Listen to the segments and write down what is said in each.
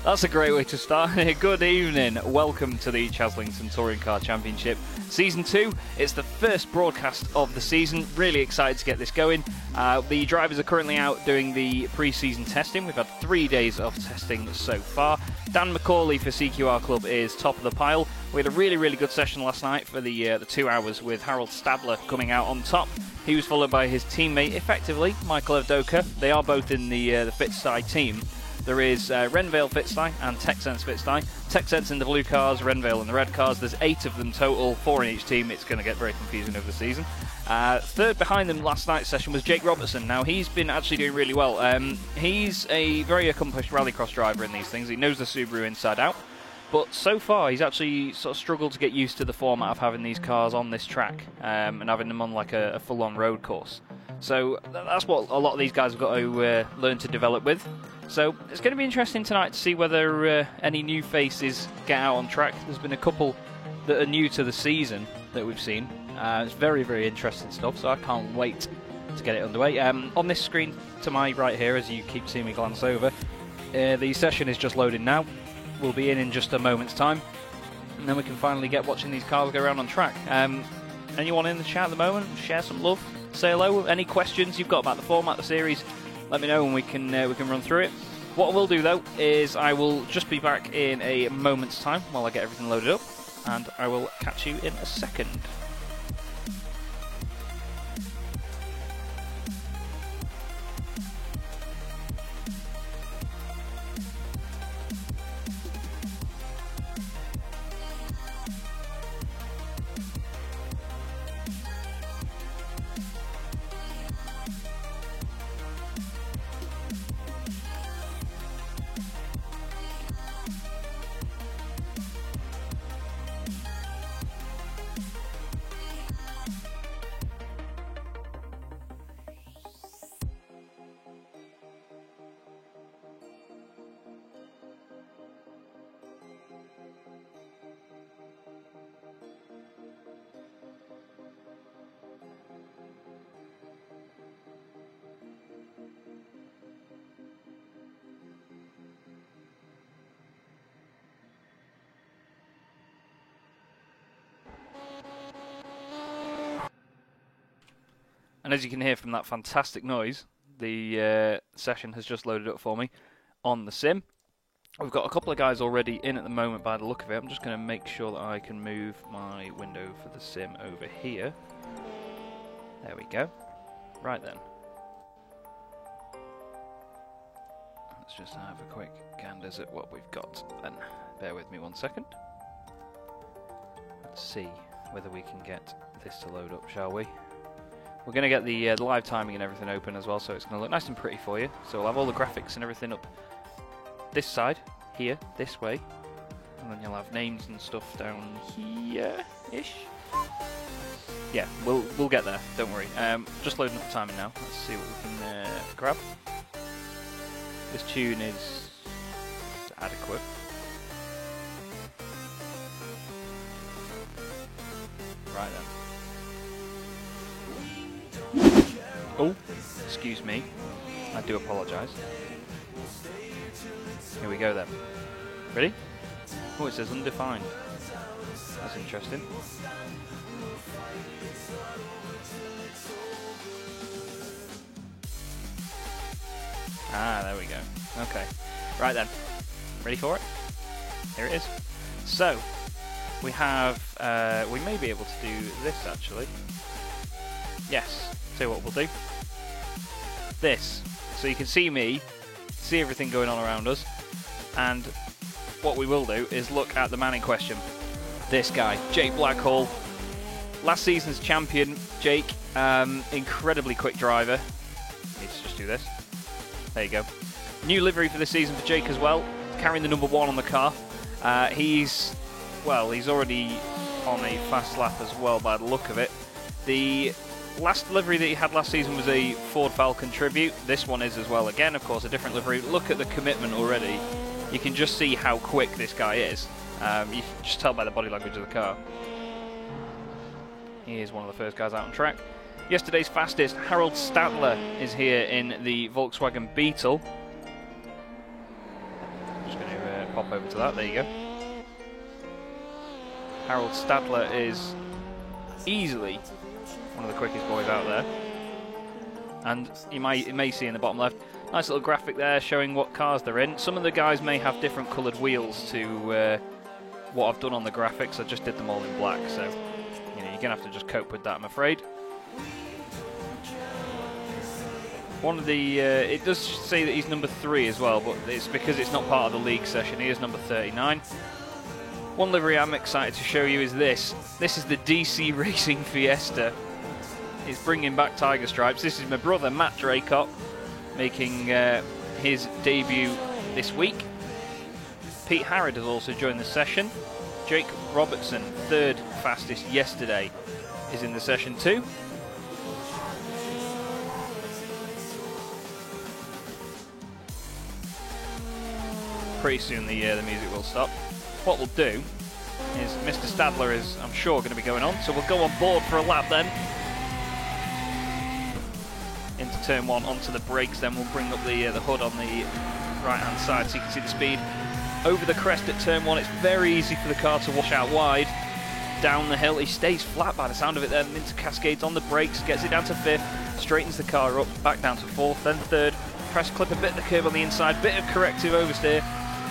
That's a great way to start. Good evening. Welcome to the Chaslington Touring Car Championship Season 2. It's the first broadcast of the season. Really excited to get this going. The drivers are currently out doing the pre-season testing. We've had 3 days of testing so far. Dan McCauley for CQR Club is top of the pile. We had a really good session last night for the 2 hours with Harold Stadler coming out on top. He was followed by his teammate, effectively, Michael Evdoka. They are both in the Fitstye team. There is Renvale Fitstye and TechSense Fitstye. TechSense in the blue cars, Renvale in the red cars. There's 8 of them total, 4 in each team. It's going to get very confusing over the season. Third behind them last night's session was Jake Robertson. Now, he's been actually doing really well. He's a very accomplished rallycross driver in these things. He knows the Subaru inside out. But so far, he's actually sort of struggled to get used to the format of having these cars on this track and having them on like a full-on road course. So that's what a lot of these guys have got to learn to develop with. So it's going to be interesting tonight to see whether any new faces get out on track. There's been a couple that are new to the season that we've seen. It's very interesting stuff, so I can't wait to get it underway. On this screen to my right here, as you keep seeing me glance over, the session is just loading now. We'll be in just a moment's time, and then we can finally get watching these cars go around on track. Anyone in the chat at the moment? Share some love, say hello. Any questions you've got about the format, the series, let me know and we can run through it. What I will do though is I will just be back in a moment's time while I get everything loaded up, and I will catch you in a second. And as you can hear from that fantastic noise, the session has just loaded up for me on the sim. We've got a couple of guys already in at the moment by the look of it. I'm just going to make sure that I can move my window for the sim over here. There we go. Right then. Let's just have a quick ganders at what we've got then. Bear with me 1 second. Let's see whether we can get this to load up, shall we? We're going to get the live timing and everything open as well, so it's going to look nice and pretty for you. So we'll have all the graphics and everything up this side, here, this way. And then you'll have names and stuff down here-ish. Yeah, we'll get there, don't worry. Just loading up the timing now. Let's see what we can grab. This tune is adequate. Right then. Oh, excuse me. I do apologise. Here we go then. Ready? Oh, it says undefined. That's interesting. Ah, there we go. Okay. Right then. Ready for it? Here it is. So, we have... we may be able to do this actually. Yes. See what we'll do. This. So you can see me, see everything going on around us, and what we will do is look at the man in question. This guy, Jake Blackhall. Last season's champion, Jake. Incredibly quick driver. Need to just do this. There you go. New livery for this season for Jake as well. Carrying the number 1 on the car. He's already on a fast lap as well by the look of it. The last livery that he had last season was a Ford Falcon Tribute. This one is as well. Again, of course, a different livery. Look at the commitment already. You can just see how quick this guy is. You can just tell by the body language of the car. He is one of the first guys out on track. Yesterday's fastest, Harold Stadler, is here in the Volkswagen Beetle. Just going to pop over to that. There you go. Harold Stadler is easily one of the quickest boys out there. And you may see in the bottom left, nice little graphic there showing what cars they're in. Some of the guys may have different coloured wheels to what I've done on the graphics. I just did them all in black, so you're going to have to just cope with that, I'm afraid. One of the, it does say that he's number 3 as well, but it's because it's not part of the league session. He is number 39. One livery I'm excited to show you is this. This is the DC Racing Fiesta. It's bringing back Tiger Stripes. This is my brother Matt Draycott making his debut this week. Pete Harrod has also joined the session. Jake Robertson, 3rd fastest yesterday, is in the session too. Pretty soon the music will stop. What we'll do is Mr. Stadler is, I'm sure, going to be going on, so we'll go on board for a lap then. Into turn 1, onto the brakes, then we'll bring up the hood on the right-hand side so you can see the speed. Over the crest at turn 1, it's very easy for the car to wash out wide. Down the hill, he stays flat by the sound of it then, into Cascades on the brakes, gets it down to 5th, straightens the car up, back down to 4th, then 3rd. Press clip a bit of the curb on the inside, bit of corrective oversteer.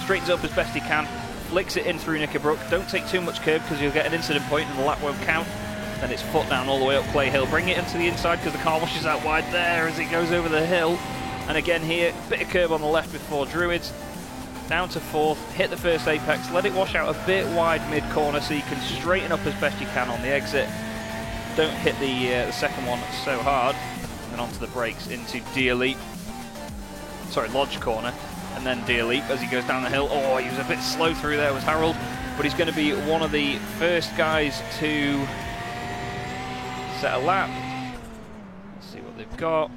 Straightens up as best he can, flicks it in through Knickerbrook. Don't take too much curb because you'll get an incident point and the lap won't count. Then it's foot down all the way up Clay Hill. Bring it into the inside because the car washes out wide there as it goes over the hill. And again here, bit of curb on the left before Druids. Down to 4th, hit the first apex, let it wash out a bit wide mid-corner so you can straighten up as best you can on the exit. Don't hit the second one so hard. And then onto the brakes into Deer Leap. Sorry, Lodge Corner. And then Deer Leap as he goes down the hill. Oh, he was a bit slow through there, was Harold. But he's going to be one of the first guys to set a lap. Let's see what they've got.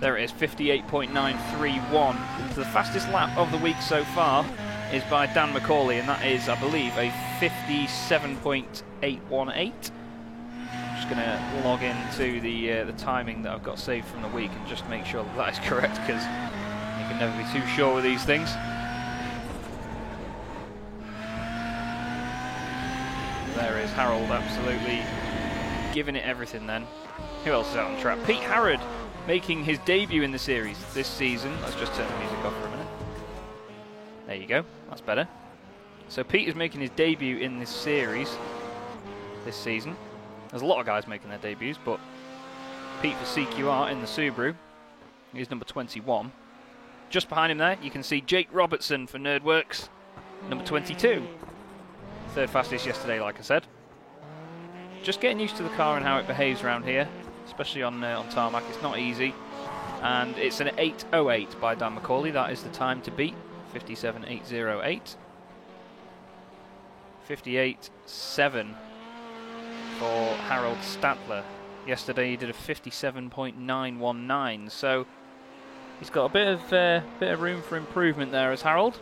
There it is, 58.931. So the fastest lap of the week so far is by Dan McCauley, and that is, I believe, a 57.818. I'm just going to log into the timing that I've got saved from the week and just make sure that that is correct, because you can never be too sure with these things. There is Harold absolutely giving it everything then. Who else is out on the track? Pete Harrod making his debut in the series this season. Let's just turn the music off for a minute. There you go, that's better. So Pete is making his debut in this series this season. There's a lot of guys making their debuts, but Pete for CQR in the Subaru. He's number 21. Just behind him there, you can see Jake Robertson for Nerdworks, number 22. 3rd fastest yesterday, like I said. Just getting used to the car and how it behaves around here, especially on tarmac. It's not easy. And it's an 8:08 by Dan McCauley. That is the time to beat. 57.808. 58.7 for Harold Stadler. Yesterday he did a 57.919. So he's got a bit of room for improvement there as Harold.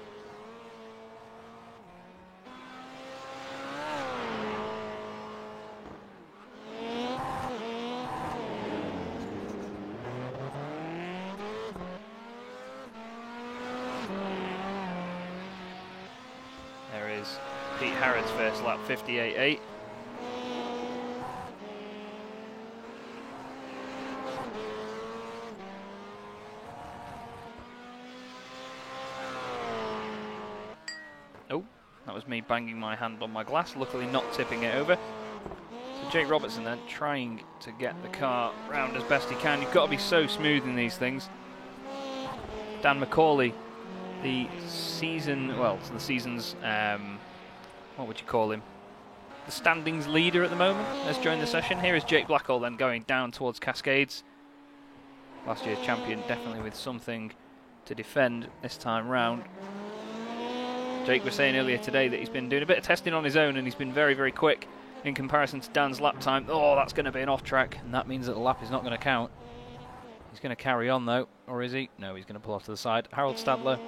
There is Pete Harrod's first lap, 58.8. Oh, that was me banging my hand on my glass, luckily not tipping it over. So Jake Robertson then trying to get the car round as best he can. You've got to be so smooth in these things. Dan McCauley, the season's, what would you call him? The standings leader at the moment has joined the session. Here is Jake Blackall then going down towards Cascades. Last year's champion, definitely with something to defend this time round. Jake was saying earlier today that he's been doing a bit of testing on his own and he's been very, very quick in comparison to Dan's lap time. Oh, that's going to be an off track, and that means that the lap is not going to count. He's going to carry on though, or is he? No, he's going to pull off to the side. Harold Stadler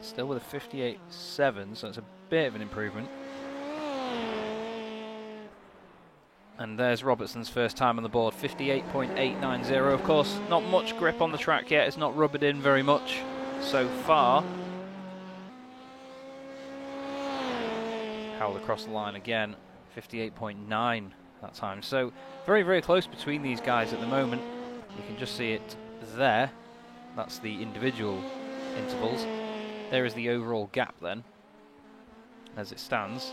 still with a 58.7, so it's a bit of an improvement. And there's Robertson's first time on the board, 58.890. Of course, not much grip on the track yet. It's not rubbered in very much so far. Howled across the line again, 58.9 that time. So very, very close between these guys at the moment. You can just see it there. That's the individual intervals. There is the overall gap then, as it stands.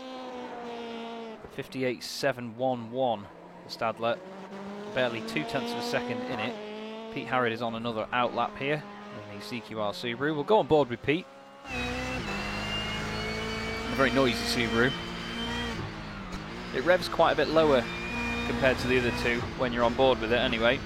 58.711 for Stadler. Barely 0.2 of a second in it. Pete Harrod is on another outlap here in the CQR Subaru. We'll go on board with Pete. A very noisy Subaru. It revs quite a bit lower compared to the other two when you're on board with it anyway.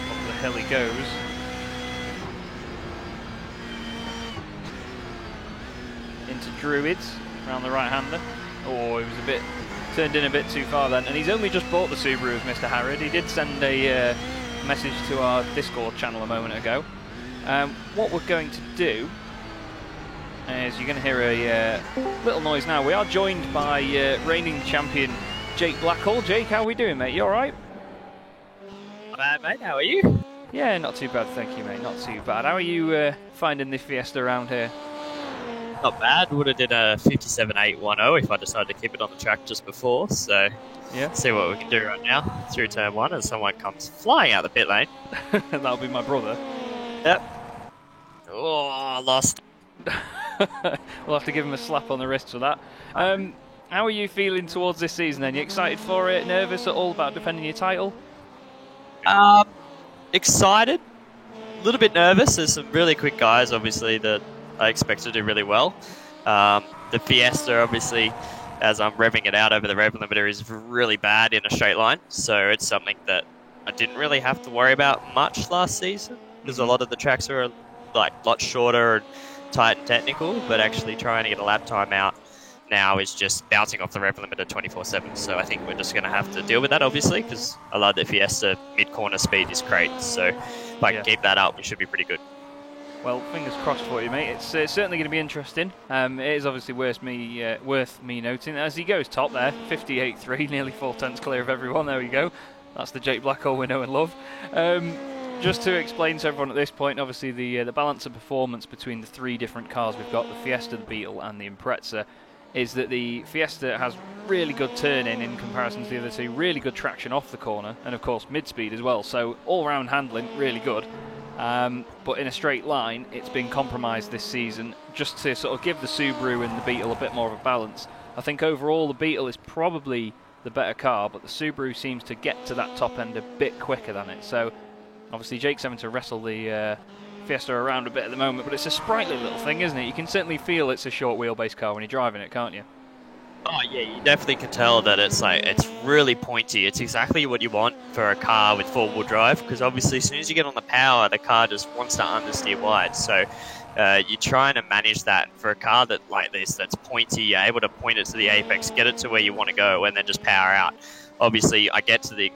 Up the hill he goes. Into Druids, around the right-hander. Oh, he was a bit turned in a bit too far then, and he's only just bought the Subaru of Mr. Harrod. He did send a message to our Discord channel a moment ago. What we're going to do is you're going to hear a little noise now. We are joined by reigning champion Jake Blackhall. Jake, how are we doing, mate? You alright? Not bad, mate. How are you? Yeah, not too bad, thank you, mate. Not too bad. How are you finding the Fiesta around here? Not bad. Would have did a 57.810 if I decided to keep it on the track just before. So, yeah, see what we can do right now through turn one as someone comes flying out the pit lane. That'll be my brother. Yep. Oh, lost. We'll have to give him a slap on the wrist for that. How are you feeling towards this season then? You excited for it? Nervous at all about defending your title? Excited. A little bit nervous. There's some really quick guys, obviously, that I expect to do really well. The Fiesta, obviously, as I'm revving it out over the rev limiter, is really bad in a straight line. So it's something that I didn't really have to worry about much last season, because a lot of the tracks are like a lot shorter and tight and technical, but actually trying to get a lap time out now is just bouncing off the rev limiter 24/7. So I think we're just going to have to deal with that, obviously, because I love the Fiesta mid-corner speed is great. So if I can keep that up, we should be pretty good. Well, fingers crossed for you, mate. It's certainly going to be interesting. It is obviously worth me noting. As he goes top there, 58.3, nearly 4/10 clear of everyone. There we go. That's the Jake Blackhall we know and love. Just to explain to everyone at this point, obviously the balance of performance between the three different cars we've got, the Fiesta, the Beetle and the Impreza, is that the Fiesta has really good turning in comparison to the other two, really good traction off the corner, and of course mid-speed as well. So all-round handling, really good. But in a straight line, it's been compromised this season just to sort of give the Subaru and the Beetle a bit more of a balance. I think overall the Beetle is probably the better car, but the Subaru seems to get to that top end a bit quicker than it. So obviously Jake's having to wrestle the Fiesta around a bit at the moment, but it's a sprightly little thing, isn't it? You can certainly feel it's a short wheelbase car when you're driving it, can't you? Oh yeah, you definitely can tell that it's really pointy. It's exactly what you want for a car with four-wheel drive, because obviously as soon as you get on the power, the car just wants to understeer wide. So you're trying to manage that for a car like this that's pointy. You're able to point it to the apex, get it to where you want to go, and then just power out. Obviously, I get to the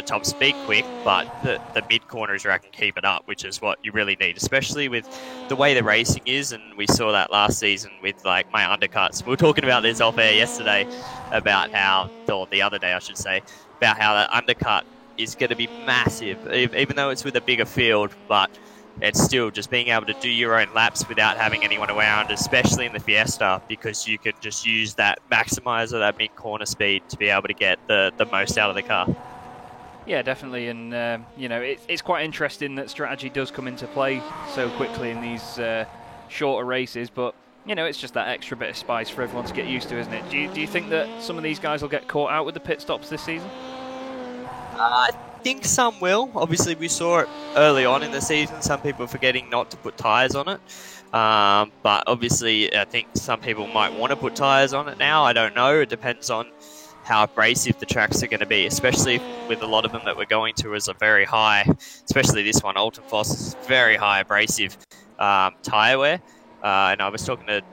top speed quick, but the mid corner is where I can keep it up, which is what you really need, especially with the way the racing is. And we saw that last season with like my undercuts. We were talking about this off air yesterday about how, or the other day I should say, about how that undercut is going to be massive, even though it's with a bigger field, but it's still just being able to do your own laps without having anyone around, especially in the Fiesta, because you can just use that maximizer, that mid corner speed, to be able to get the most out of the car. Yeah, definitely, and it's quite interesting that strategy does come into play so quickly in these shorter races, but it's just that extra bit of spice for everyone to get used to, isn't it? Do you think that some of these guys will get caught out with the pit stops this season? I think some will. Obviously, we saw it early on in the season, some people forgetting not to put tyres on it, but obviously I think some people might want to put tyres on it now. I don't know, it depends on how abrasive the tracks are going to be, especially with a lot of them that we're going to as a very high, especially this one, Alton Foss, is very high abrasive tyre wear. And I was talking to,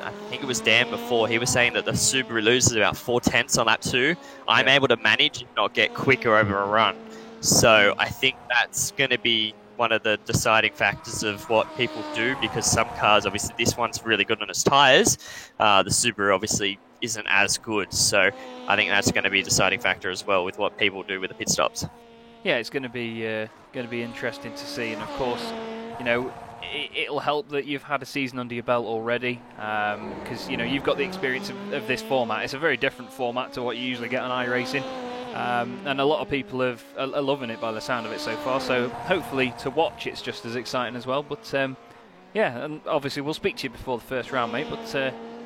I think it was Dan before, he was saying that the Subaru loses about 4/10 on lap 2. I'm able to manage and not get quicker over a run. So I think that's going to be one of the deciding factors of what people do, because some cars, obviously this one's really good on its tyres. The Subaru obviously isn't as good. So I think that's going to be a deciding factor as well with what people do with the pit stops. Yeah, it's going to be interesting to see, and of course, you know, it'll help that you've had a season under your belt already, because you know you've got the experience of this format. It's a very different format to what you usually get on iRacing, and a lot of people are loving it by the sound of it so far. So hopefully to watch it's just as exciting as well. But yeah, and obviously we'll speak to you before the first round, mate. But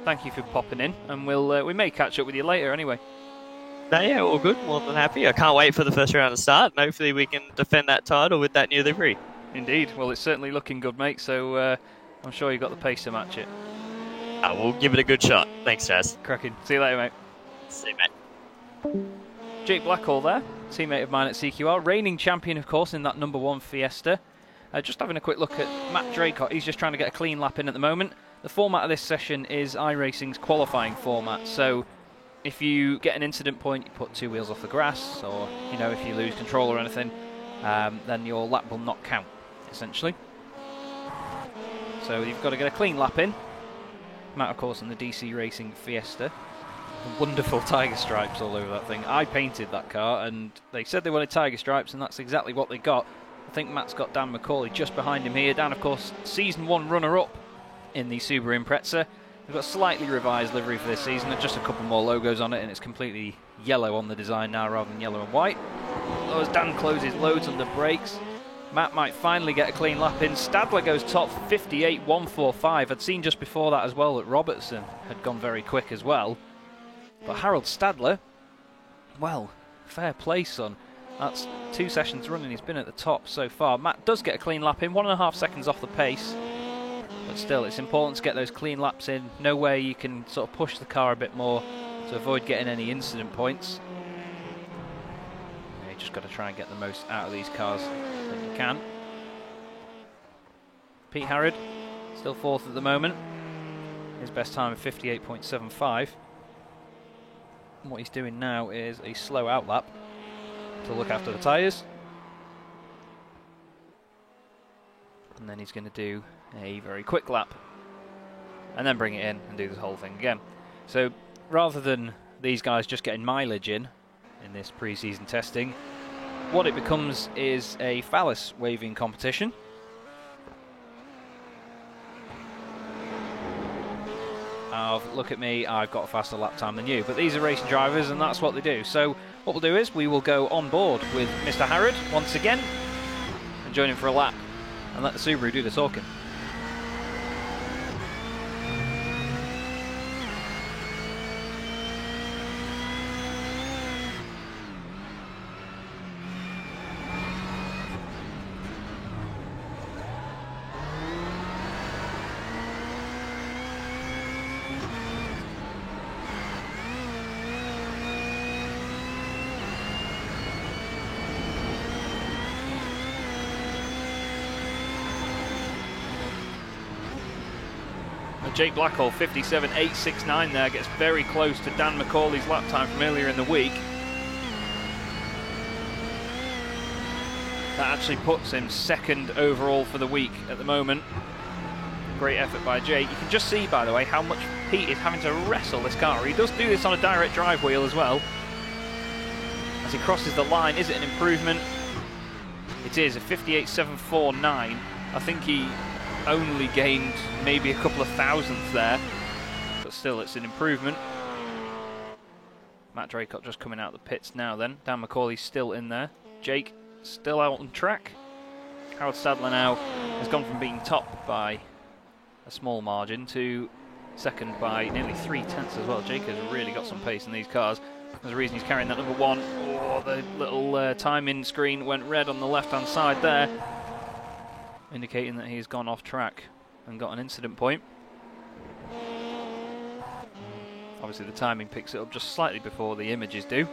thank you for popping in, and we may catch up with you later anyway. No, yeah, all good. More than happy. I can't wait for the first round to start, and hopefully we can defend that title with that new livery. Indeed. Well, it's certainly looking good, mate, so I'm sure you've got the pace to match it. We'll give it a good shot. Thanks, Jazz. Cracking. See you later, mate. See you, mate. Jake Blackhall there, teammate of mine at CQR, reigning champion, of course, in that number 1 Fiesta. Just having a quick look at Matt Draycott. He's just trying to get a clean lap in at the moment. The format of this session is iRacing's qualifying format, so if you get an incident point, you put 2 wheels off the grass, or you know, if you lose control or anything, then your lap will not count, essentially. So you've got to get a clean lap in. Matt, of course, in the DC Racing Fiesta. Wonderful tiger stripes all over that thing. I painted that car, and they said they wanted tiger stripes, and that's exactly what they got. I think Matt's got Dan McCauley just behind him here. Dan, of course, Season 1 runner-up in the Subaru Impreza. We've got a slightly revised livery for this season, and just a couple more logos on it, and it's completely yellow on the design now rather than yellow and white. As Dan closes loads under brakes, Matt might finally get a clean lap in. Stadler goes top, 58.145. I'd seen just before that as well that Robertson had gone very quick as well. But Harold Stadler, well, fair play, son. That's 2 sessions running, he's been at the top so far. Matt does get a clean lap in, 1.5 seconds off the pace. But still, it's important to get those clean laps in. Know where you can sort of push the car a bit more to avoid getting any incident points. You just got to try and get the most out of these cars that you can. Pete Harrod, still 4th at the moment. His best time of 58.75. And what he's doing now is a slow outlap to look after the tyres. And then he's going to do a very quick lap and then bring it in and do the whole thing again. So rather than these guys just getting mileage in this pre-season testing, what it becomes is a phallus waving competition. Look at me, I've got a faster lap time than you. But these are racing drivers, and that's what they do. So what we'll do is we will go on board with Mr. Harrod once again and join him for a lap and let the Subaru do the talking. Jake Blackhall, 57.869 there, gets very close to Dan McCauley's lap time from earlier in the week. That actually puts him 2nd overall for the week at the moment. Great effort by Jake. You can just see, by the way, how much Pete is having to wrestle this car. He does do this on a direct drive wheel as well. As he crosses the line, is it an improvement? It is, a 58.749. I think he only gained maybe a couple of thousandths there, but still it's an improvement. Matt Draycott just coming out of the pits now then. Dan McCauley's still in there. Jake still out on track. Harold Stadler now has gone from being top by a small margin to 2nd by nearly 3/10 as well. Jake has really got some pace in these cars. There's a reason he's carrying that number 1. Oh, the little timing screen went red on the left-hand side there, indicating that he's gone off track and got an incident point. Obviously the timing picks it up just slightly before the images do.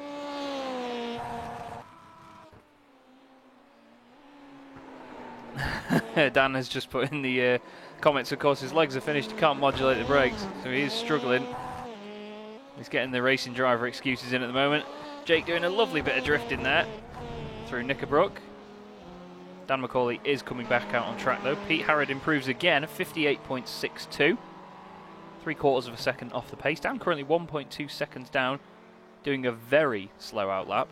Dan has just put in the comments, of course, his legs are finished, he can't modulate the brakes, so he is struggling. He's getting the racing driver excuses in at the moment. Jake doing a lovely bit of drifting there through Knickerbrook. Dan McCauley is coming back out on track though. Pete Harrod improves again, 58.62. 3/4 of a second off the pace. Dan currently 1.2 seconds down, doing a very slow outlap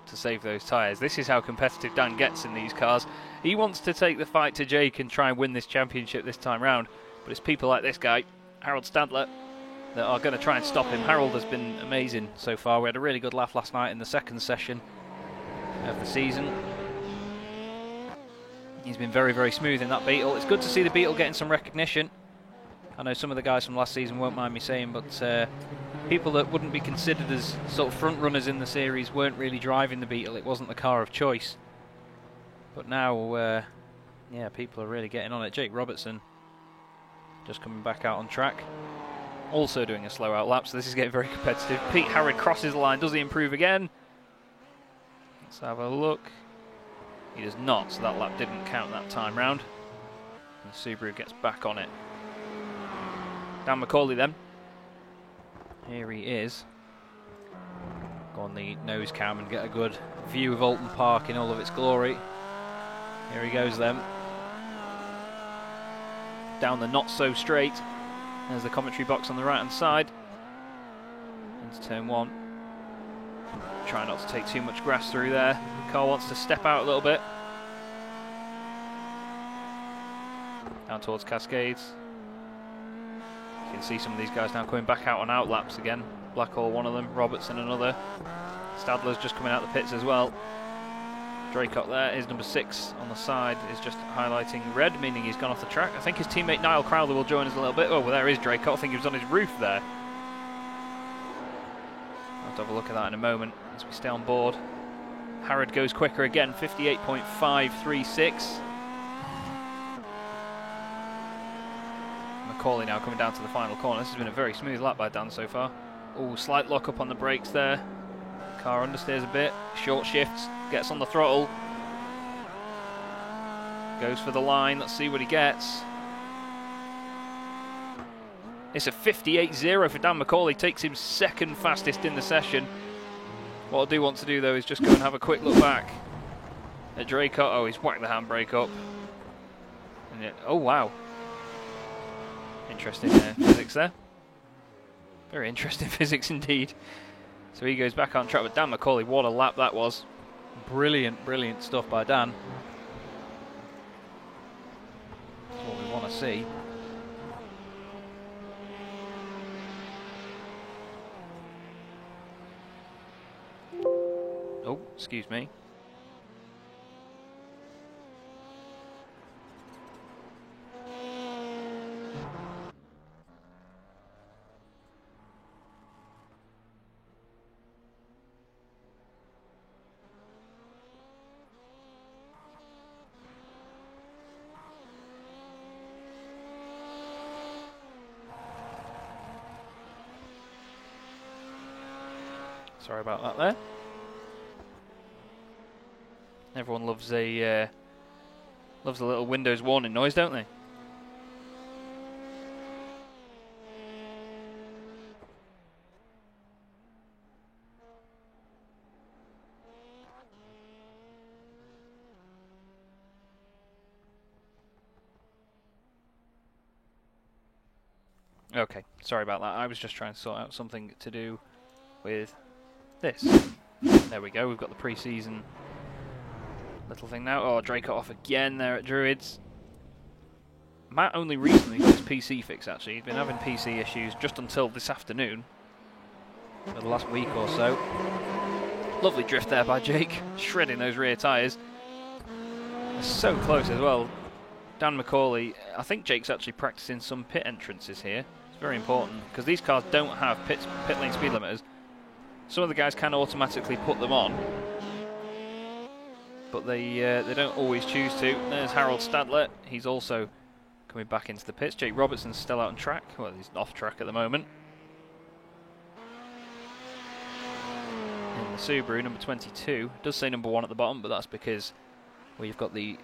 to save those tyres. This is how competitive Dan gets in these cars. He wants to take the fight to Jake and try and win this championship this time round, but it's people like this guy, Harold Stadler, that are going to try and stop him. Harold has been amazing so far. We had a really good laugh last night in the second session of the season. He's been very, very smooth in that Beetle. It's good to see the Beetle getting some recognition. I know some of the guys from last season won't mind me saying, but people that wouldn't be considered as sort of front runners in the series weren't really driving the Beetle. It wasn't the car of choice. But now, yeah, people are really getting on it. Jake Robertson just coming back out on track. Also doing a slow outlap, so this is getting very competitive. Pete Harrod crosses the line. Does he improve again? Let's have a look. He does not, so that lap didn't count that time round. And Subaru gets back on it. Dan McCauley then. Here he is. Go on the nose cam and get a good view of Alton Park in all of its glory. Here he goes then. Down the not so straight. There's the commentary box on the right hand side. Into turn 1. Try not to take too much grass through there. The car wants to step out a little bit. Down towards Cascades. You can see some of these guys now coming back out on outlaps again. Blackhall one of them, Robertson another. Stadler's just coming out the pits as well. Draycott there, his number 6 on the side is just highlighting red, meaning he's gone off the track. I think his teammate Niall Crowther will join us a little bit. Oh, well, there is Draycott. I think he was on his roof there. I'll have to have a look at that in a moment as we stay on board. Harrod goes quicker again, 58.536. McCauley now coming down to the final corner. This has been a very smooth lap by Dan so far. Oh, slight lock up on the brakes there. Car understeers a bit, short shifts, gets on the throttle. Goes for the line, let's see what he gets. It's a 58.0 for Dan McCauley, takes him second fastest in the session. What I do want to do though is just go and have a quick look back at Draycott. Oh, he's whacked the handbrake up. And oh wow. Interesting physics there. Very interesting physics indeed. So he goes back on track with Dan McCauley. What a lap that was. Brilliant, brilliant stuff by Dan. That's what we want to see. Oh, excuse me. Sorry about that there. Everyone loves a little Windows warning noise, don't they? Okay, sorry about that. I was just trying to sort out something to do with this. There we go, we've got the pre-season little thing now. Oh, Draycott off again there at Druids. Matt only recently got his PC fix actually. He's been having PC issues just until this afternoon. For the last week or so. Lovely drift there by Jake, shredding those rear tyres. So close as well. Dan McCauley, I think Jake's actually practicing some pit entrances here. It's very important because these cars don't have pit lane speed limiters. Some of the guys can automatically put them on, but they don't always choose to. There's Harold Stadler. He's also coming back into the pits. Jake Robertson's still out on track. Well, he's off track at the moment. In the Subaru, number 22. It does say number 1 at the bottom, but that's because we've got the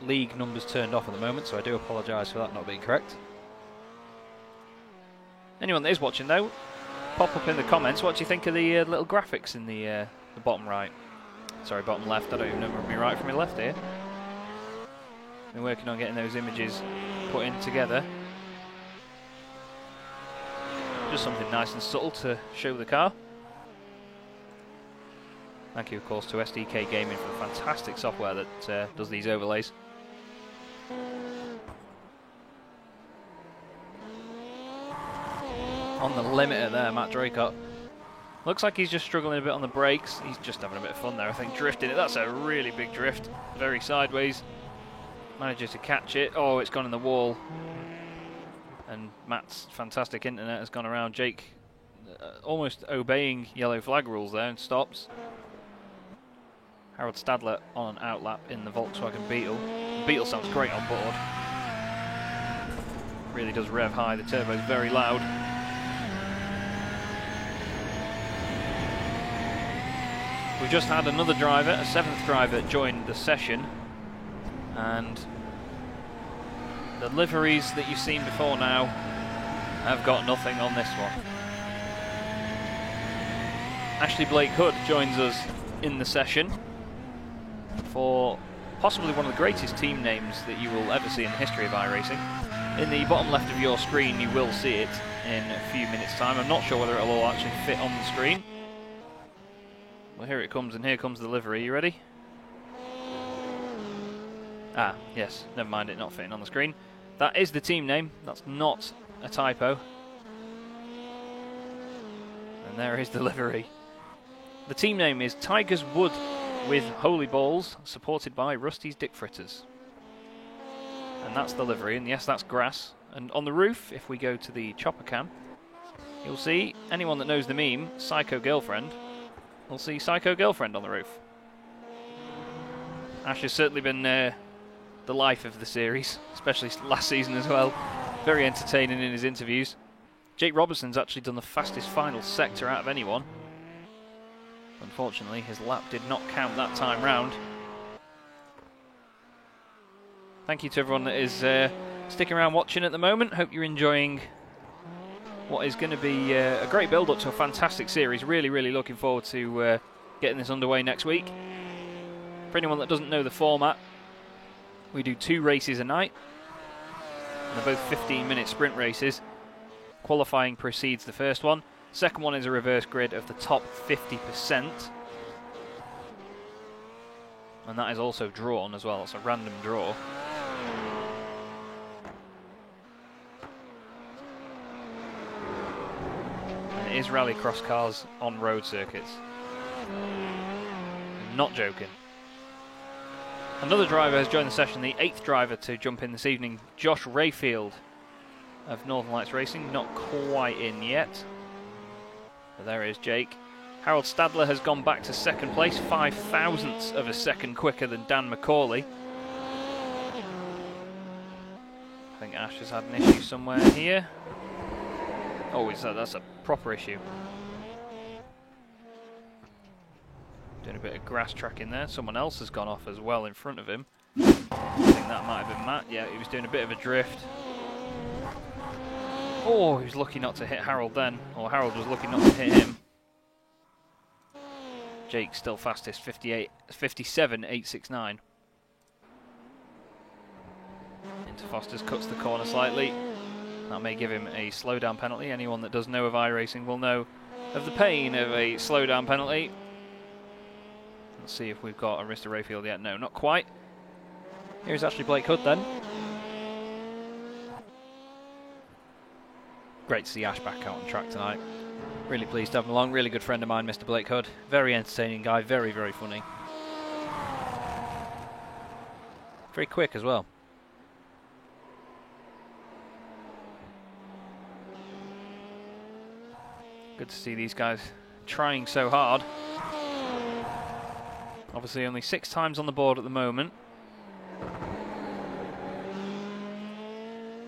league numbers turned off at the moment, so I do apologise for that not being correct. Anyone that is watching, though, pop up in the comments. What do you think of the little graphics in the bottom right? Sorry, bottom left. I don't even know from my right from my left here. Been working on getting those images put in together. Just something nice and subtle to show the car. Thank you, of course, to SDK Gaming for the fantastic software that does these overlays. On the limiter there, Matt Draycott. Looks like he's just struggling a bit on the brakes. He's just having a bit of fun there, I think, drifting it. That's a really big drift, very sideways. Manages to catch it. Oh, it's gone in the wall. And Matt's fantastic internet has gone around. Jake almost obeying yellow flag rules there and stops. Harold Stadler on an outlap in the Volkswagen Beetle. The Beetle sounds great on board. Really does rev high. The turbo's very loud. We've just had another driver, a 7th driver, join the session, and the liveries that you've seen before now have got nothing on this one. Ashley Blake Hood joins us in the session for possibly one of the greatest team names that you will ever see in the history of iRacing. In the bottom left of your screen you will see it in a few minutes time. I'm not sure whether it'll all actually fit on the screen. Well, here it comes, and here comes the livery. You ready? Ah, yes, never mind it not fitting on the screen. That is the team name, that's not a typo. And there is the livery. The team name is Tigers Wood with Holy Balls, supported by Rusty's Dick Fritters. And that's the livery, and yes, that's grass. And on the roof, if we go to the chopper cam, you'll see, anyone that knows the meme, Psycho Girlfriend, we'll see Psycho Girlfriend on the roof. Ash has certainly been the life of the series, especially last season as well. Very entertaining in his interviews. Jake Robertson's actually done the fastest final sector out of anyone. Unfortunately, his lap did not count that time round. Thank you to everyone that is sticking around watching at the moment. Hope you're enjoying what is going to be a great build-up to a fantastic series. Really, really looking forward to getting this underway next week. For anyone that doesn't know the format, we do 2 races a night. And they're both 15-minute sprint races. Qualifying precedes the first one. Second one is a reverse grid of the top 50%. And that is also drawn as well. It's a random draw. Is rallycross cars on road circuits. Not joking. Another driver has joined the session, the 8th driver to jump in this evening, Josh Rayfield of Northern Lights Racing. Not quite in yet. But there is Jake. Harold Stadler has gone back to 2nd place, 5 thousandths of a second quicker than Dan McCauley. I think Ash has had an issue somewhere here. Oh, that's a proper issue. Doing a bit of grass tracking there. Someone else has gone off as well in front of him. I think that might have been Matt. Yeah, he was doing a bit of a drift. Oh, he was lucky not to hit Harold then. Or Harold was lucky not to hit him. Jake still fastest, 57.869. Into Foster's, cuts the corner slightly. That may give him a slowdown penalty. Anyone that does know of iRacing will know of the pain of a slowdown penalty. Let's see if we've got a Mr. Rayfield yet. No, not quite. Here's Ashley Blake Hood then. Great to see Ash back out on track tonight. Really pleased to have him along. Really good friend of mine, Mr. Blake Hood. Very entertaining guy. Very, very funny. Very quick as well. Good to see these guys trying so hard. Obviously only 6 times on the board at the moment.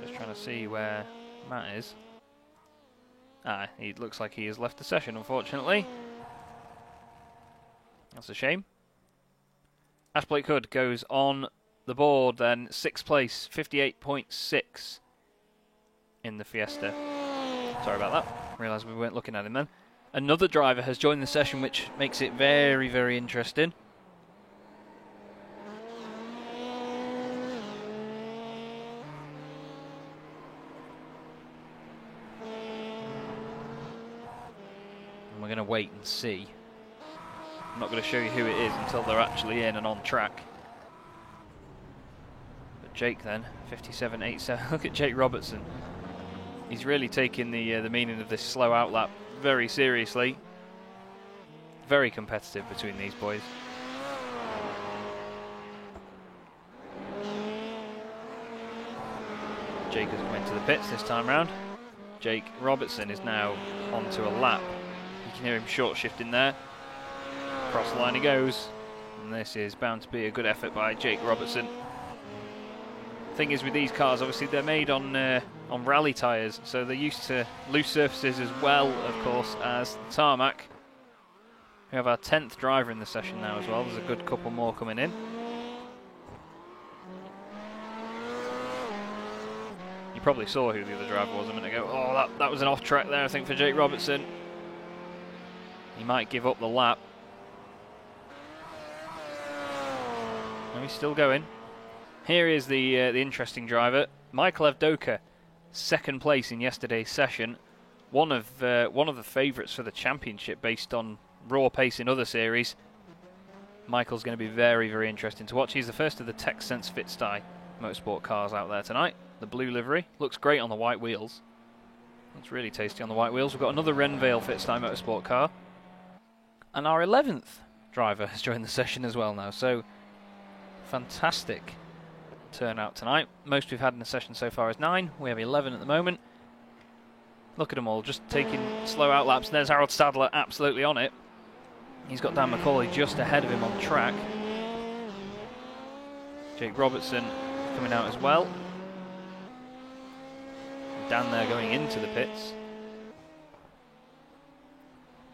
Just trying to see where Matt is. Ah, he looks like he has left the session, unfortunately. That's a shame. Ash Blake Hood goes on the board then, 6th place, 58.6 in the Fiesta. Sorry about that. Realised we weren't looking at him then. Another driver has joined the session, which makes it very, very interesting. we're going to wait and see. I'm not going to show you who it is until they're actually in and on track. But Jake then, 57.87. Look at Jake Robertson. He's really taking the meaning of this slow out lap very seriously. Very competitive between these boys. Jake has come into the pits this time round. Jake Robertson is now onto a lap. You can hear him short shifting there. Across the line he goes. And this is bound to be a good effort by Jake Robertson. Thing is with these cars, obviously they're made on rally tyres, so they're used to loose surfaces as well, of course, as tarmac. We have our 10th driver in the session now as well. There's a good couple more coming in. You probably saw who the other driver was a minute ago. Oh, that was an off track there, I think, for Jake Robertson. He might give up the lap. No, he's still going. Here is the interesting driver, Michael Avdoka, second place in yesterday's session. One of the favourites for the championship based on raw pace in other series. Michael's going to be very, very interesting to watch. He's the first of the TechSense FitSty motorsport cars out there tonight. The blue livery looks great on the white wheels. Looks really tasty on the white wheels. We've got another Renvale FitSty motorsport car, and our 11th driver has joined the session as well now. So fantastic turnout tonight. Most we've had in the session so far is 9. We have 11 at the moment. Look at them all, just taking slow out laps. There's Harold Stadler absolutely on it. He's got Dan McCauley just ahead of him on track. Jake Robertson coming out as well. Dan there going into the pits.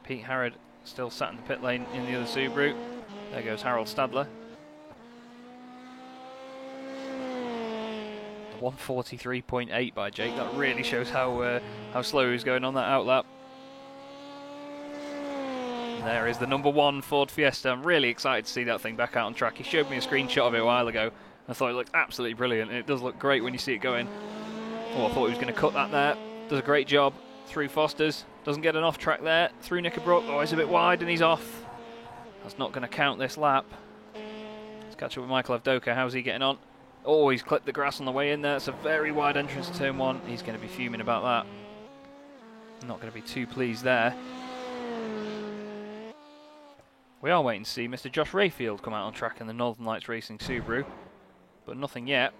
Pete Harrod still sat in the pit lane in the other Subaru. There goes Harold Stadler. 143.8 by Jake. That really shows how slow he was going on that outlap. And there is the number 1 Ford Fiesta. I'm really excited to see that thing back out on track. He showed me a screenshot of it a while ago. I thought it looked absolutely brilliant. And it does look great when you see it going. Oh, I thought he was going to cut that there. Does a great job through Foster's. Doesn't get an off track there. Through Knickerbrook. Oh, he's a bit wide and he's off. That's not going to count this lap. Let's catch up with Michael Avdoka. How's he getting on? Oh, he's clipped the grass on the way in there. It's a very wide entrance to turn 1. He's going to be fuming about that. Not going to be too pleased there. We are waiting to see Mr. Josh Rayfield come out on track in the Northern Lights Racing Subaru, but nothing yet.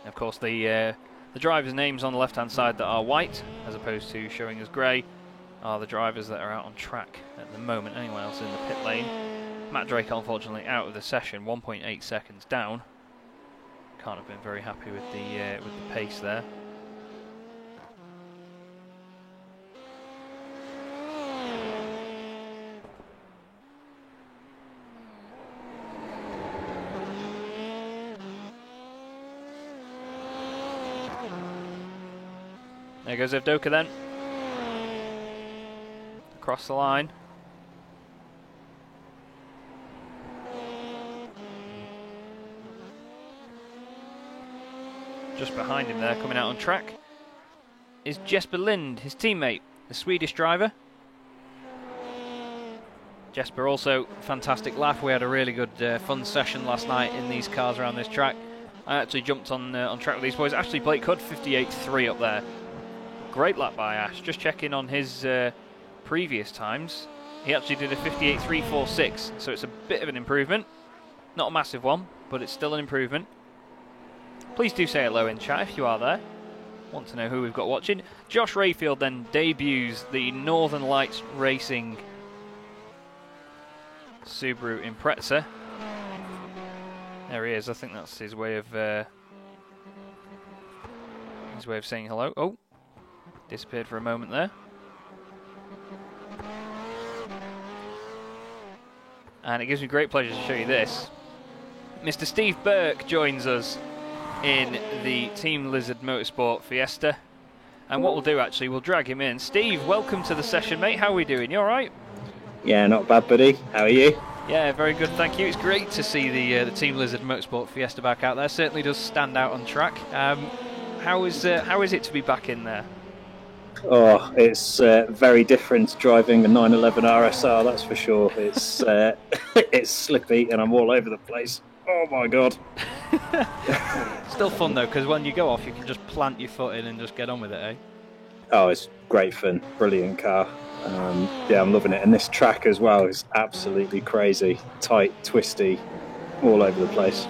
Of course, the drivers' names on the left-hand side that are white, as opposed to showing as grey, are the drivers that are out on track at the moment. Anyone else in the pit lane? Matt Drake, unfortunately, out of the session, 1.8 seconds down. Can't have been very happy with the pace there. There goes Avdoka then. Across the line. Just behind him there, coming out on track, is Jesper Lind, his teammate, the Swedish driver. Jesper also, fantastic lap. We had a really good fun session last night in these cars around this track. I actually jumped on track with these boys. Ashley Blake Hood, 58.3 up there. Great lap by Ash. Just checking on his previous times. He actually did a 58.346, so it's a bit of an improvement. Not a massive one, but it's still an improvement. Please do say hello in chat if you are there. Want to know who we've got watching. Josh Rayfield then debuts the Northern Lights Racing Subaru Impreza. There he is. I think that's his way of saying hello. Oh, disappeared for a moment there. And it gives me great pleasure to show you this. Mr. Steve Burke joins us in the Team Lizard Motorsport Fiesta. And what we'll do, actually, we'll drag him in. Steve, welcome to the session, mate. How are we doing? You all right? Yeah, not bad, buddy. How are you? Yeah, very good, thank you. It's great to see the Team Lizard Motorsport Fiesta back out there. Certainly does stand out on track. How is it to be back in there? Oh, it's very different driving a 911 RSR, that's for sure. It's it's slippy and I'm all over the place. Oh my god. Still fun though, because when you go off, you can just plant your foot in and just get on with it, eh? Oh, it's great fun. Brilliant car. Yeah, I'm loving it. And this track as well is absolutely crazy. Tight, twisty, all over the place.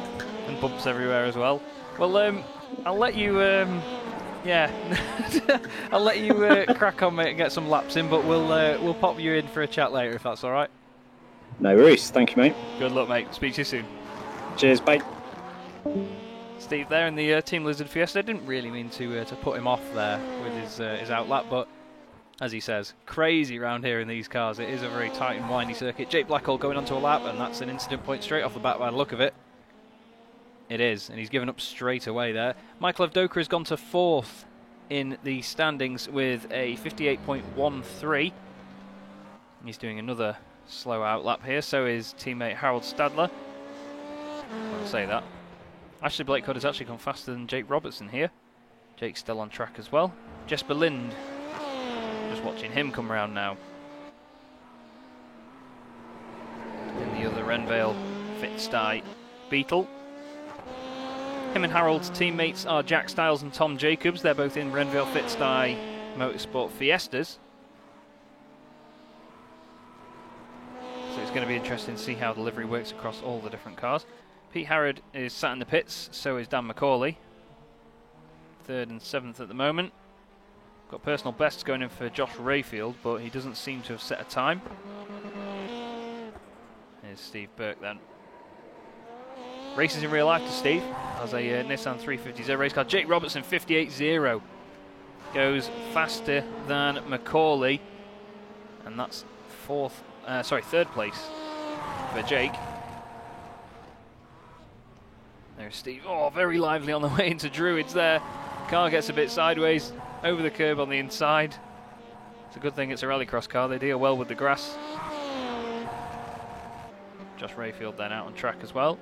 And bumps everywhere as well. Well, I'll let you, I'll let you crack on, mate, and get some laps in, but we'll pop you in for a chat later if that's all right. No worries. Thank you, mate. Good luck, mate. Speak to you soon. Cheers, bye. Steve there in the Team Lizard Fiesta. Didn't really mean to put him off there with his outlap, but as he says, crazy round here in these cars. It is a very tight and windy circuit. Jake Blackhall going onto a lap, and that's an incident point straight off the bat by the look of it. It is, and he's given up straight away there. Michael Avdoka has gone to 4th in the standings with a 58.13. He's doing another slow outlap here, so is teammate Harold Stadler. I'll say that. Ashley Blakehood has actually gone faster than Jake Robertson here. Jake's still on track as well. Jesper Lind, just watching him come round now. In the other Renvale Fitzstye Beetle. Him and Harold's teammates are Jack Stiles and Tom Jacobs. They're both in Renvale Fitzstye Motorsport Fiestas. So it's going to be interesting to see how delivery works across all the different cars. Pete Harrod is sat in the pits, so is Dan McCauley. 3rd and 7th at the moment. Got personal bests going in for Josh Rayfield, but he doesn't seem to have set a time. Here's Steve Burke then. Races in real life to Steve. Has a Nissan 350Z race car. Jake Robertson 58.0 goes faster than McCauley, and that's 3rd place for Jake. There's Steve. Oh, very lively on the way into Druids there. Car gets a bit sideways over the curb on the inside. It's a good thing it's a rallycross car. They deal well with the grass. Josh Rayfield then out on track as well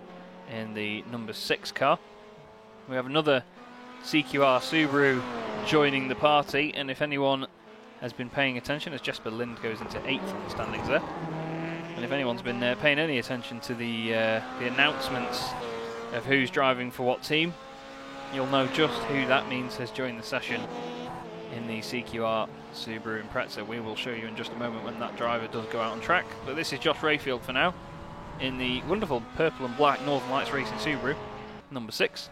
in the number 6 car. We have another CQR Subaru joining the party, and if anyone has been paying attention, as Jesper Lind goes into 8th on the standings there, and if anyone's been paying any attention to the announcements of who's driving for what team, you'll know just who that means has joined the session in the CQR Subaru Impreza. We will show you in just a moment when that driver does go out on track, but this is Josh Rayfield for now in the wonderful purple and black Northern Lights Racing Subaru, number 6.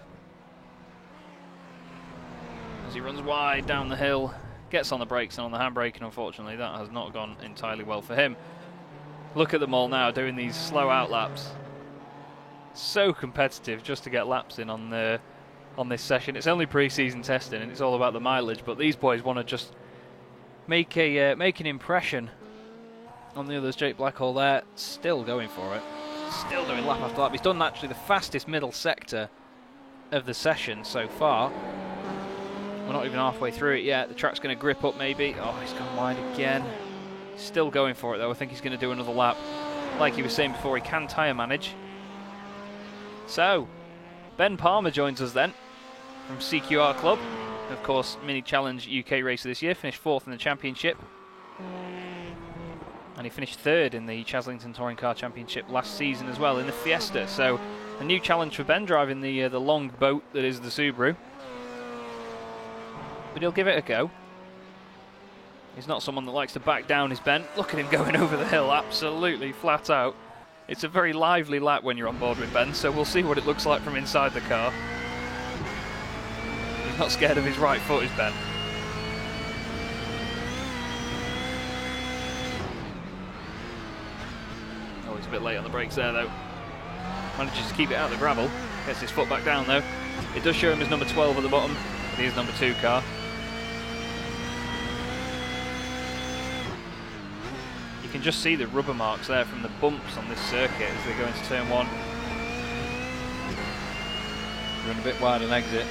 As he runs wide down the hill, gets on the brakes and on the handbrake, and unfortunately that has not gone entirely well for him. Look at them all now doing these slow outlaps. So competitive just to get laps in on this session. It's only pre-season testing and it's all about the mileage, but these boys want to just make an impression on the others. Jake Blackhall there, still going for it. Still doing lap after lap. He's done actually the fastest middle sector of the session so far. We're not even halfway through it yet. The track's going to grip up maybe. Oh, he's gone wide again. Still going for it though. I think he's going to do another lap. Like he was saying before, he can tyre manage. So, Ben Palmer joins us then from CQR Club. Of course, Mini Challenge UK racer this year. Finished 4th in the championship. And he finished 3rd in the Chaslington Touring Car Championship last season as well in the Fiesta. So, a new challenge for Ben, driving the long boat that is the Subaru. But he'll give it a go. He's not someone that likes to back down, is Ben. Look at him going over the hill, absolutely flat out. It's a very lively lap when you're on board with Ben, so we'll see what it looks like from inside the car. He's not scared of his right foot, is Ben. Oh, he's a bit late on the brakes there, though. Manages to keep it out of the gravel. Gets his foot back down, though. It does show him as number 12 at the bottom, but he is number 2 car. You can just see the rubber marks there from the bumps on this circuit as they go into turn 1. Run a bit wide on exit.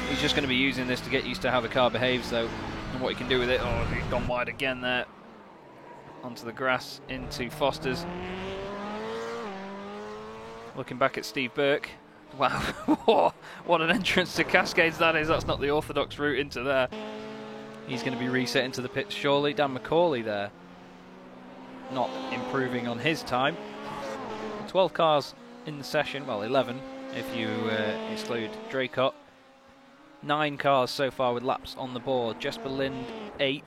He's just going to be using this to get used to how the car behaves though, and what he can do with it. Oh, he's gone wide again there. Onto the grass, into Foster's. Looking back at Steve Burke, Wow, what an entrance to Cascades that is. That's not the orthodox route into there. He's going to be reset into the pits surely. Dan McCauley there, not improving on his time. 12 cars in the session, well 11 if you exclude Draycott. 9 cars so far with laps on the board. Jesper Lind 8th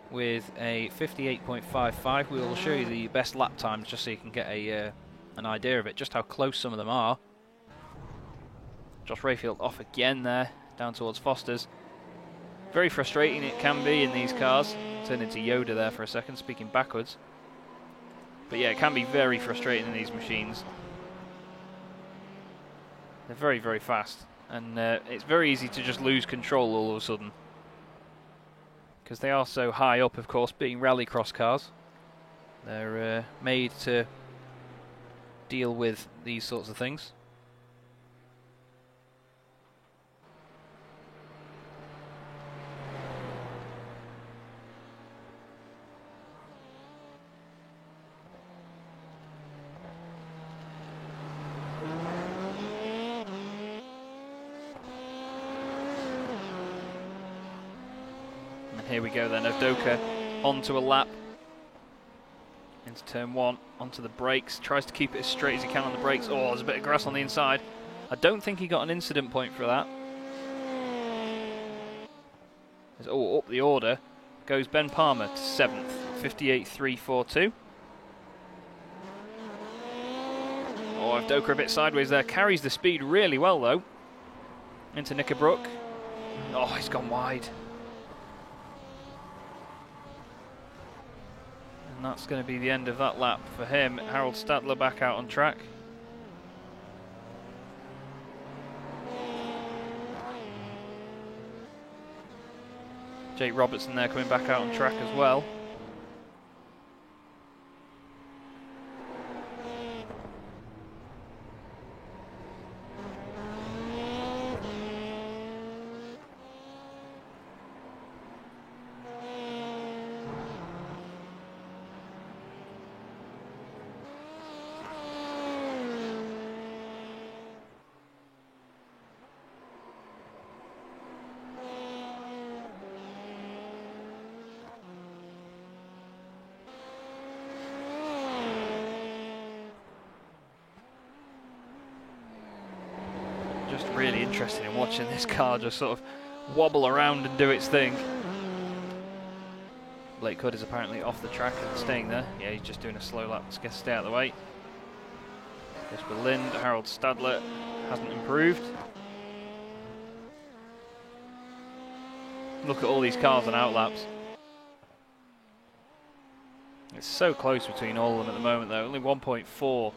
with a 58.55. We will show you the best lap times just so you can get an idea of it, just how close some of them are. Josh Rayfield off again there, down towards Foster's. Very frustrating it can be in these cars. Turned into Yoda there for a second, speaking backwards. But yeah, it can be very frustrating in these machines. They're very, very fast. And it's very easy to just lose control all of a sudden. Because they are so high up, of course, being rallycross cars. They're made to deal with these sorts of things. Here we go then, Avdoka onto a lap, into turn 1, onto the brakes, tries to keep it as straight as he can on the brakes. Oh, there's a bit of grass on the inside. I don't think he got an incident point for that. Oh, up the order goes Ben Palmer to 7th, 58.342. Oh, Avdoka a bit sideways there, carries the speed really well though. Into Knickerbrook. Oh, he's gone wide. And that's going to be the end of that lap for him. Harold Stadler back out on track. Jake Robertson there coming back out on track as well. Really interested in watching this car just sort of wobble around and do its thing. Blake Hood is apparently off the track and staying there. Yeah, he's just doing a slow lap to stay out of the way. Jesper Lind, Harold Stadler hasn't improved. Look at all these cars on outlaps. It's so close between all of them at the moment though, only 1.4.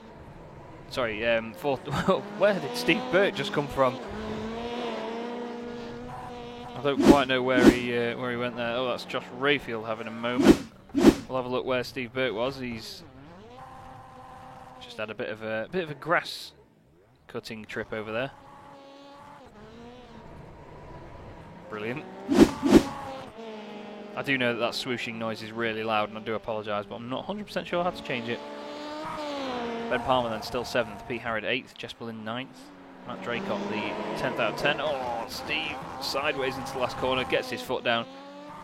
Sorry, where did Steve Burt just come from? I don't quite know where he went there. Oh, that's Josh Rayfield having a moment. We'll have a look where Steve Burt was. He's just had a bit of a grass cutting trip over there. Brilliant. I do know that swooshing noise is really loud, and I do apologise, but I'm not 100% sure how to change it. Ben Palmer then still 7th, Pete Harrod 8th, Jesper Lind 9th, Matt Draycott the 10th out of 10. Oh, Steve sideways into the last corner, gets his foot down.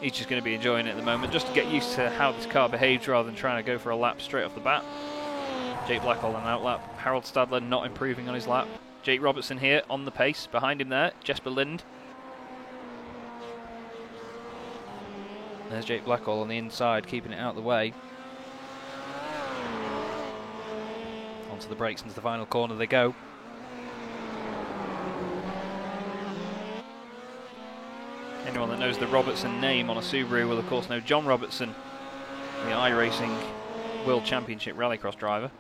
He's just going to be enjoying it at the moment, just to get used to how this car behaves rather than trying to go for a lap straight off the bat. Jake Blackhall on an outlap, Harold Stadler not improving on his lap. Jake Robertson here on the pace, behind him there, Jesper Lind. There's Jake Blackhall on the inside, keeping it out of the way. Onto the brakes, into the final corner they go. Anyone that knows the Robertson name on a Subaru will of course know John Robertson, the iRacing World Championship Rallycross driver.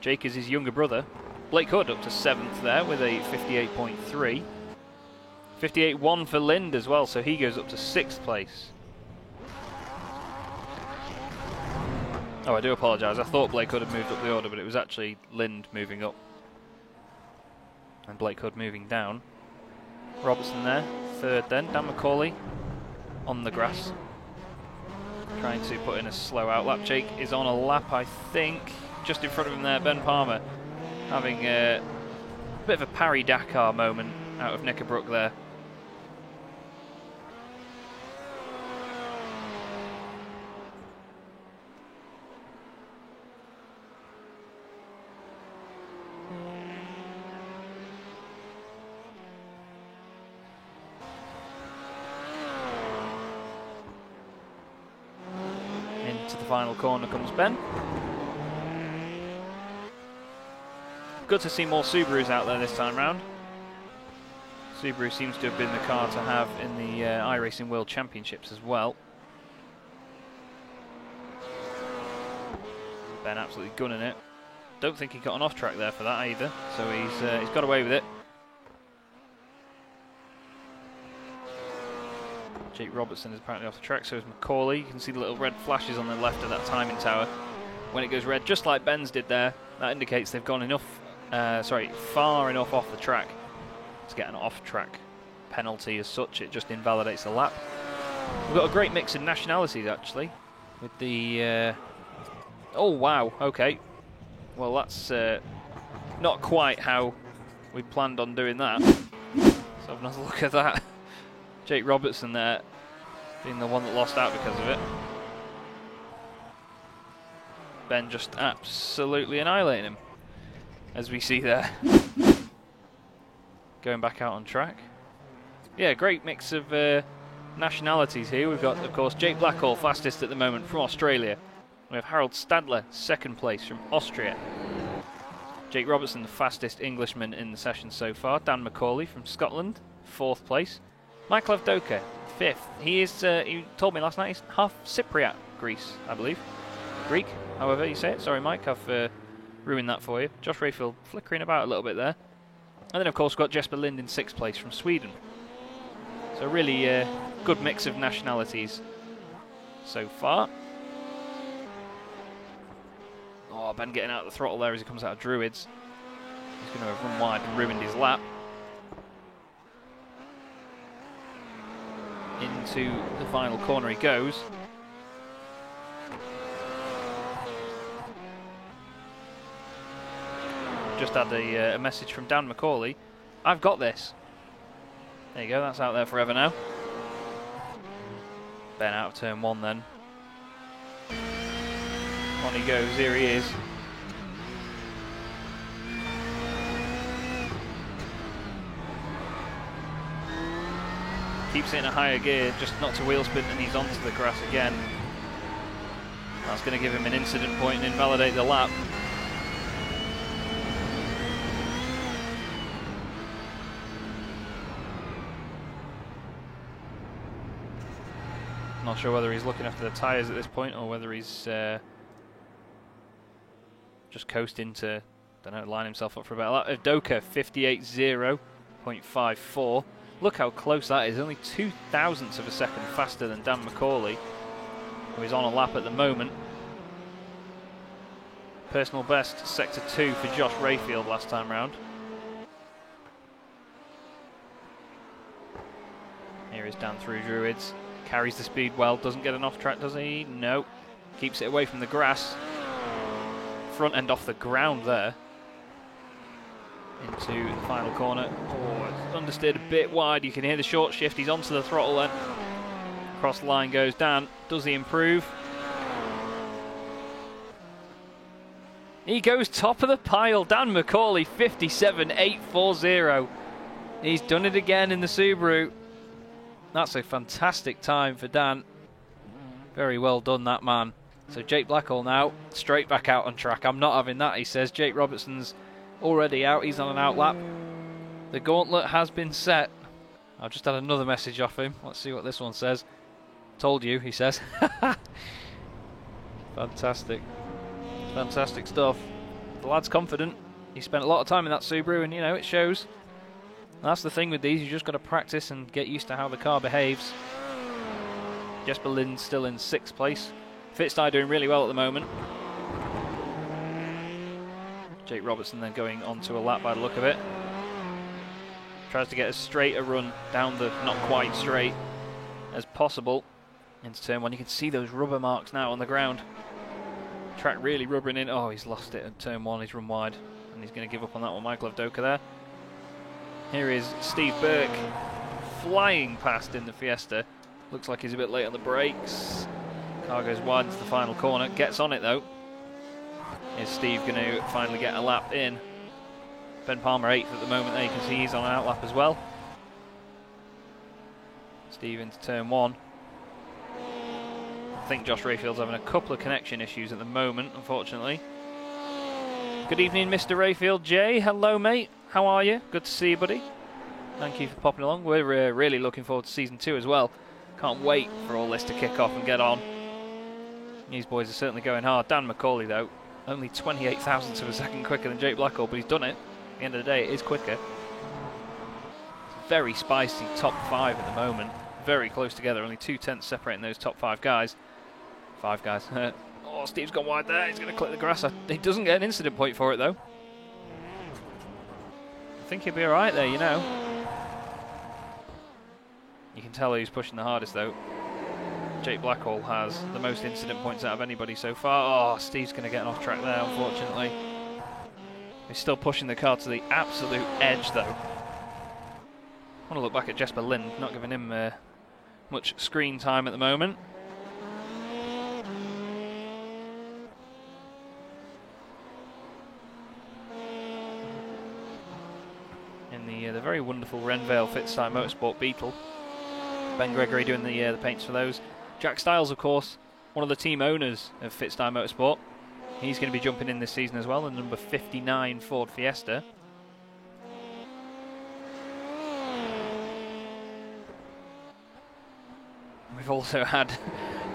Jake is his younger brother. Blake Hood up to 7th there with a 58.3. 58.1 for Lind as well, so he goes up to 6th place. Oh, I do apologise. I thought Blake Hood had moved up the order, but it was actually Lind moving up. And Blake Hood moving down. Robertson there, 3rd then. Dan McCauley on the grass, trying to put in a slow outlap. Jake is on a lap, I think. Just in front of him there, Ben Palmer having Bit of a Paris-Dakar moment out of Knickerbrook there. Into the final corner comes Ben. Good to see more Subarus out there this time round. Subaru seems to have been the car to have in the iRacing World Championships as well. Ben absolutely gunning it. Don't think he got an off track there for that either, so he's got away with it. Jake Robertson is apparently off the track, so is Macaulay. You can see the little red flashes on the left of that timing tower. When it goes red, just like Ben's did there, that indicates they've gone enough, far enough off the track to get an off-track penalty as such. It just invalidates the lap. We've got a great mix of nationalities actually, with the... oh wow, okay. Well, that's not quite how we planned on doing that. So have another look at that. Jake Robertson there, being the one that lost out because of it. Ben just absolutely annihilating him, as we see there. Going back out on track. Yeah, great mix of nationalities here. We've got, of course, Jake Blackhall, fastest at the moment from Australia. We have Harold Stadler, second place from Austria. Jake Robertson, the fastest Englishman in the session so far. Dan Macaulay from Scotland, fourth place. Michael Avdoka, fifth. He told me last night he's half Cypriot, Greece, I believe. Greek, however you say it. Sorry, Mike, I've ruined that for you. Josh Rayfield flickering about a little bit there. And then, of course, we've got Jesper Lind in sixth place from Sweden. So really good mix of nationalities so far. Oh, Ben getting out of the throttle there as he comes out of Druids. He's going to have run wide and ruined his lap. Into the final corner he goes. Just had a message from Dan Macaulay. I've got this. There you go, that's out there forever now. Ben out of turn one then. On he goes, here he is. Keeps it in a higher gear, just not to wheel spin, and he's onto the grass again. That's going to give him an incident point and invalidate the lap. Not sure whether he's looking after the tyres at this point or whether he's just coasting to, don't know, line himself up for a better lap. Avdoka 58.0.54. Look how close that is, only 0.02 of a second faster than Dan Macaulay, who is on a lap at the moment. Personal best, sector 2 for Josh Rayfield last time round. Here is Dan through Druids, carries the speed well, doesn't get an off track, does he? No, keeps it away from the grass. Front end off the ground there. Into the final corner. Oh, it's understeered a bit wide. You can hear the short shift. He's onto the throttle then. Across the line goes Dan. Does he improve? He goes top of the pile. Dan Macaulay, 57.840. He's done it again in the Subaru. That's a fantastic time for Dan. Very well done, that man. So Jake Blackhall now, straight back out on track. I'm not having that, he says. Jake Robertson's already out, he's on an out lap. The gauntlet has been set. I've just had another message off him. Let's see what this one says. Told you, he says. Fantastic. Fantastic stuff. The lad's confident. He spent a lot of time in that Subaru and, you know, it shows. That's the thing with these, you just got to practice and get used to how the car behaves. Jesper Lind still in 6th place. Fitstye doing really well at the moment. Jake Robertson then going onto a lap by the look of it. Tries to get as straight a run down the not quite straight as possible into turn one. You can see those rubber marks now on the ground. Track really rubbering in. Oh, he's lost it at turn one. He's run wide and he's going to give up on that one. Michael Avdoka there. Here is Steve Burke flying past in the Fiesta. Looks like he's a bit late on the brakes. Car goes wide into the final corner. Gets on it though. Is Steve going to finally get a lap in? Ben Palmer 8th at the moment. There you can see he's on an outlap as well. Steve into turn 1. I think Josh Rayfield's having a couple of connection issues at the moment, unfortunately. Good evening, Mr. Rayfield. Jay, hello, mate. How are you? Good to see you, buddy. Thank you for popping along. We're really looking forward to Season 2 as well. Can't wait for all this to kick off and get on. These boys are certainly going hard. Dan McCauley, though, only 28 thousandths of a second quicker than Jake Blackwell, but he's done it. At the end of the day, it is quicker. Very spicy top 5 at the moment. Very close together. Only 2/10 separating those top 5 guys. 5 guys. Oh, Steve's gone wide there. He's going to clip the grass. He doesn't get an incident point for it, though. I think he'll be all right there, you know. You can tell who's pushing the hardest, though. Jake Blackwell has the most incident points out of anybody so far. Oh, Steve's going to get off track there, unfortunately. He's still pushing the car to the absolute edge, though. I want to look back at Jesper Lind, not giving him much screen time at the moment. In the very wonderful Renvale Fitztime Motorsport Beetle. Ben Gregory doing the paints for those. Jack Stiles, of course, one of the team owners of Fitztime Motorsport. He's going to be jumping in this season as well, the number 59 Ford Fiesta. We've also had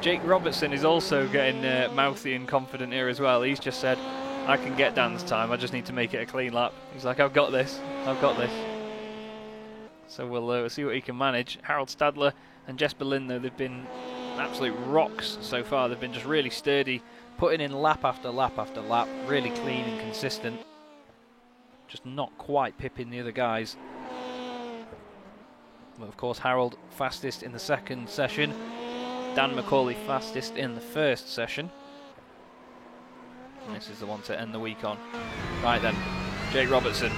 Jake Robertson is also getting mouthy and confident here as well. He's just said, I can get Dan's time, I just need to make it a clean lap. He's like, I've got this, I've got this. So we'll see what he can manage. Harold Stadler and Jesper Lind, though, they've been absolute rocks so far. They've been just really sturdy, putting in lap after lap after lap, really clean and consistent. Just not quite pipping the other guys. But of course, Harold fastest in the second session. Dan McCauley fastest in the first session. And this is the one to end the week on. Right then, Jake Robertson.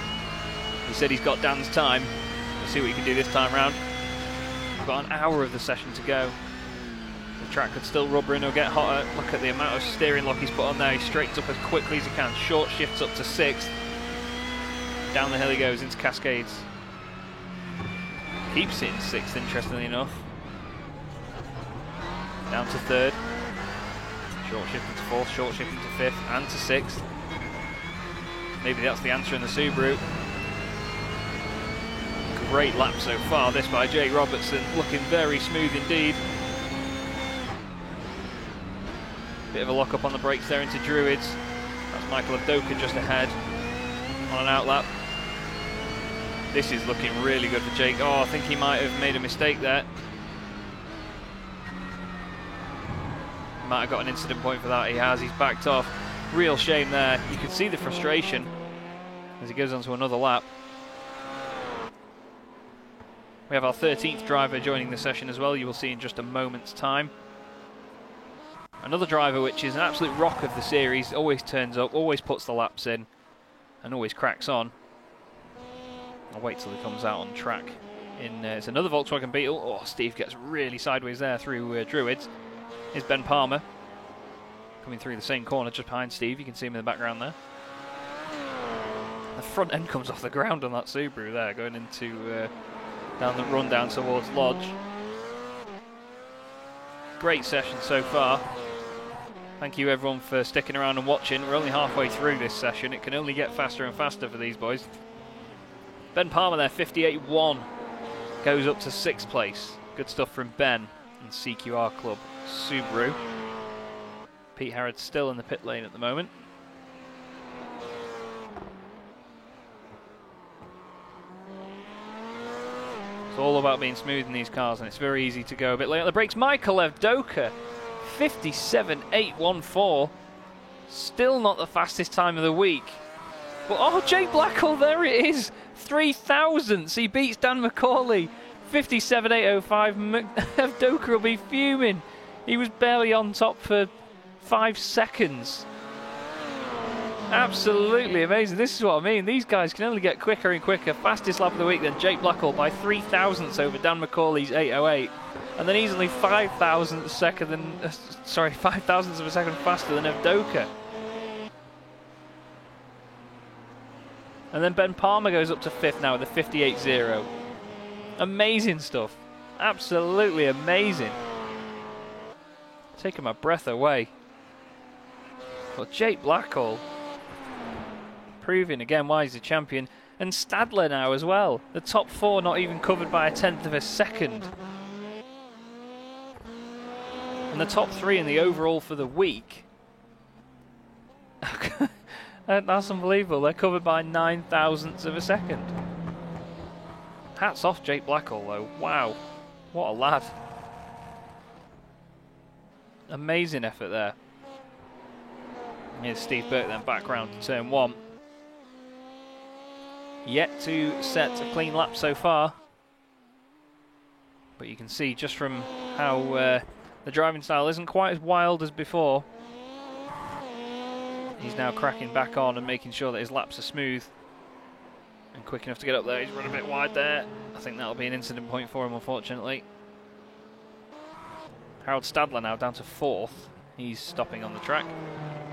He said he's got Dan's time. Let's see what he can do this time round. We've got an hour of the session to go. The track could still rubber in or get hotter. Look at the amount of steering lock he's put on there. He straightens up as quickly as he can. Short shifts up to 6th. Down the hill he goes into Cascades. Keeps it in 6th, interestingly enough. Down to 3rd. Short shifting to 4th, short shifting to 5th and to 6th. Maybe that's the answer in the Subaru. Great lap so far, this by Jake Robertson, looking very smooth indeed. Bit of a lock up on the brakes there into Druids. That's Michael Avdoka just ahead on an outlap. This is looking really good for Jake. Oh, I think he might have made a mistake there. Might have got an incident point for that. He has. He's backed off. Real shame there. You can see the frustration as he goes on to another lap. We have our 13th driver joining the session as well. You will see in just a moment's time. Another driver which is an absolute rock of the series. Always turns up, always puts the laps in, and always cracks on. I'll wait till he comes out on track. It's another Volkswagen Beetle. Oh, Steve gets really sideways there through Druids. Here's Ben Palmer coming through the same corner just behind Steve. You can see him in the background there. The front end comes off the ground on that Subaru there, going into down the run down towards Lodge. Great session so far. Thank you everyone for sticking around and watching. We're only halfway through this session. It can only get faster and faster for these boys. Ben Palmer there, 58.1, goes up to 6th place. Good stuff from Ben and CQR Club Subaru. Pete Harrod's still in the pit lane at the moment. It's all about being smooth in these cars, and it's very easy to go a bit late on the brakes. Michael Avdoka, 57.814. Still not the fastest time of the week. But oh, Jake Blackwell, there it is. 3 thousandths. He beats Dan McCauley. 57.805. Avdoka will be fuming. He was barely on top for 5 seconds. Absolutely amazing. This is what I mean. These guys can only get quicker and quicker. Fastest lap of the week then Jake Blackhall by 0.003 over Dan McCauley's 8:08. And then easily 5 thousandths of a second faster than Evdoka. And then Ben Palmer goes up to 5th now with a 58.0. Amazing stuff. Absolutely amazing. Taking my breath away. But Jake Blackhall proving again why he's a champion. And Stadler now as well. The top 4 not even covered by 1/10 of a second. And the top 3 in the overall for the week. That's unbelievable. They're covered by 9 thousandths of a second. Hats off Jake Blackhall though. Wow. What a lad. Amazing effort there. Here's Steve Burke then back round to turn 1. Yet to set a clean lap so far. But you can see just from how the driving style isn't quite as wild as before. He's now cracking back on and making sure that his laps are smooth and quick enough to get up there. He's run a bit wide there. I think that'll be an incident point for him, unfortunately. Harold Stadler now down to 4th. He's stopping on the track.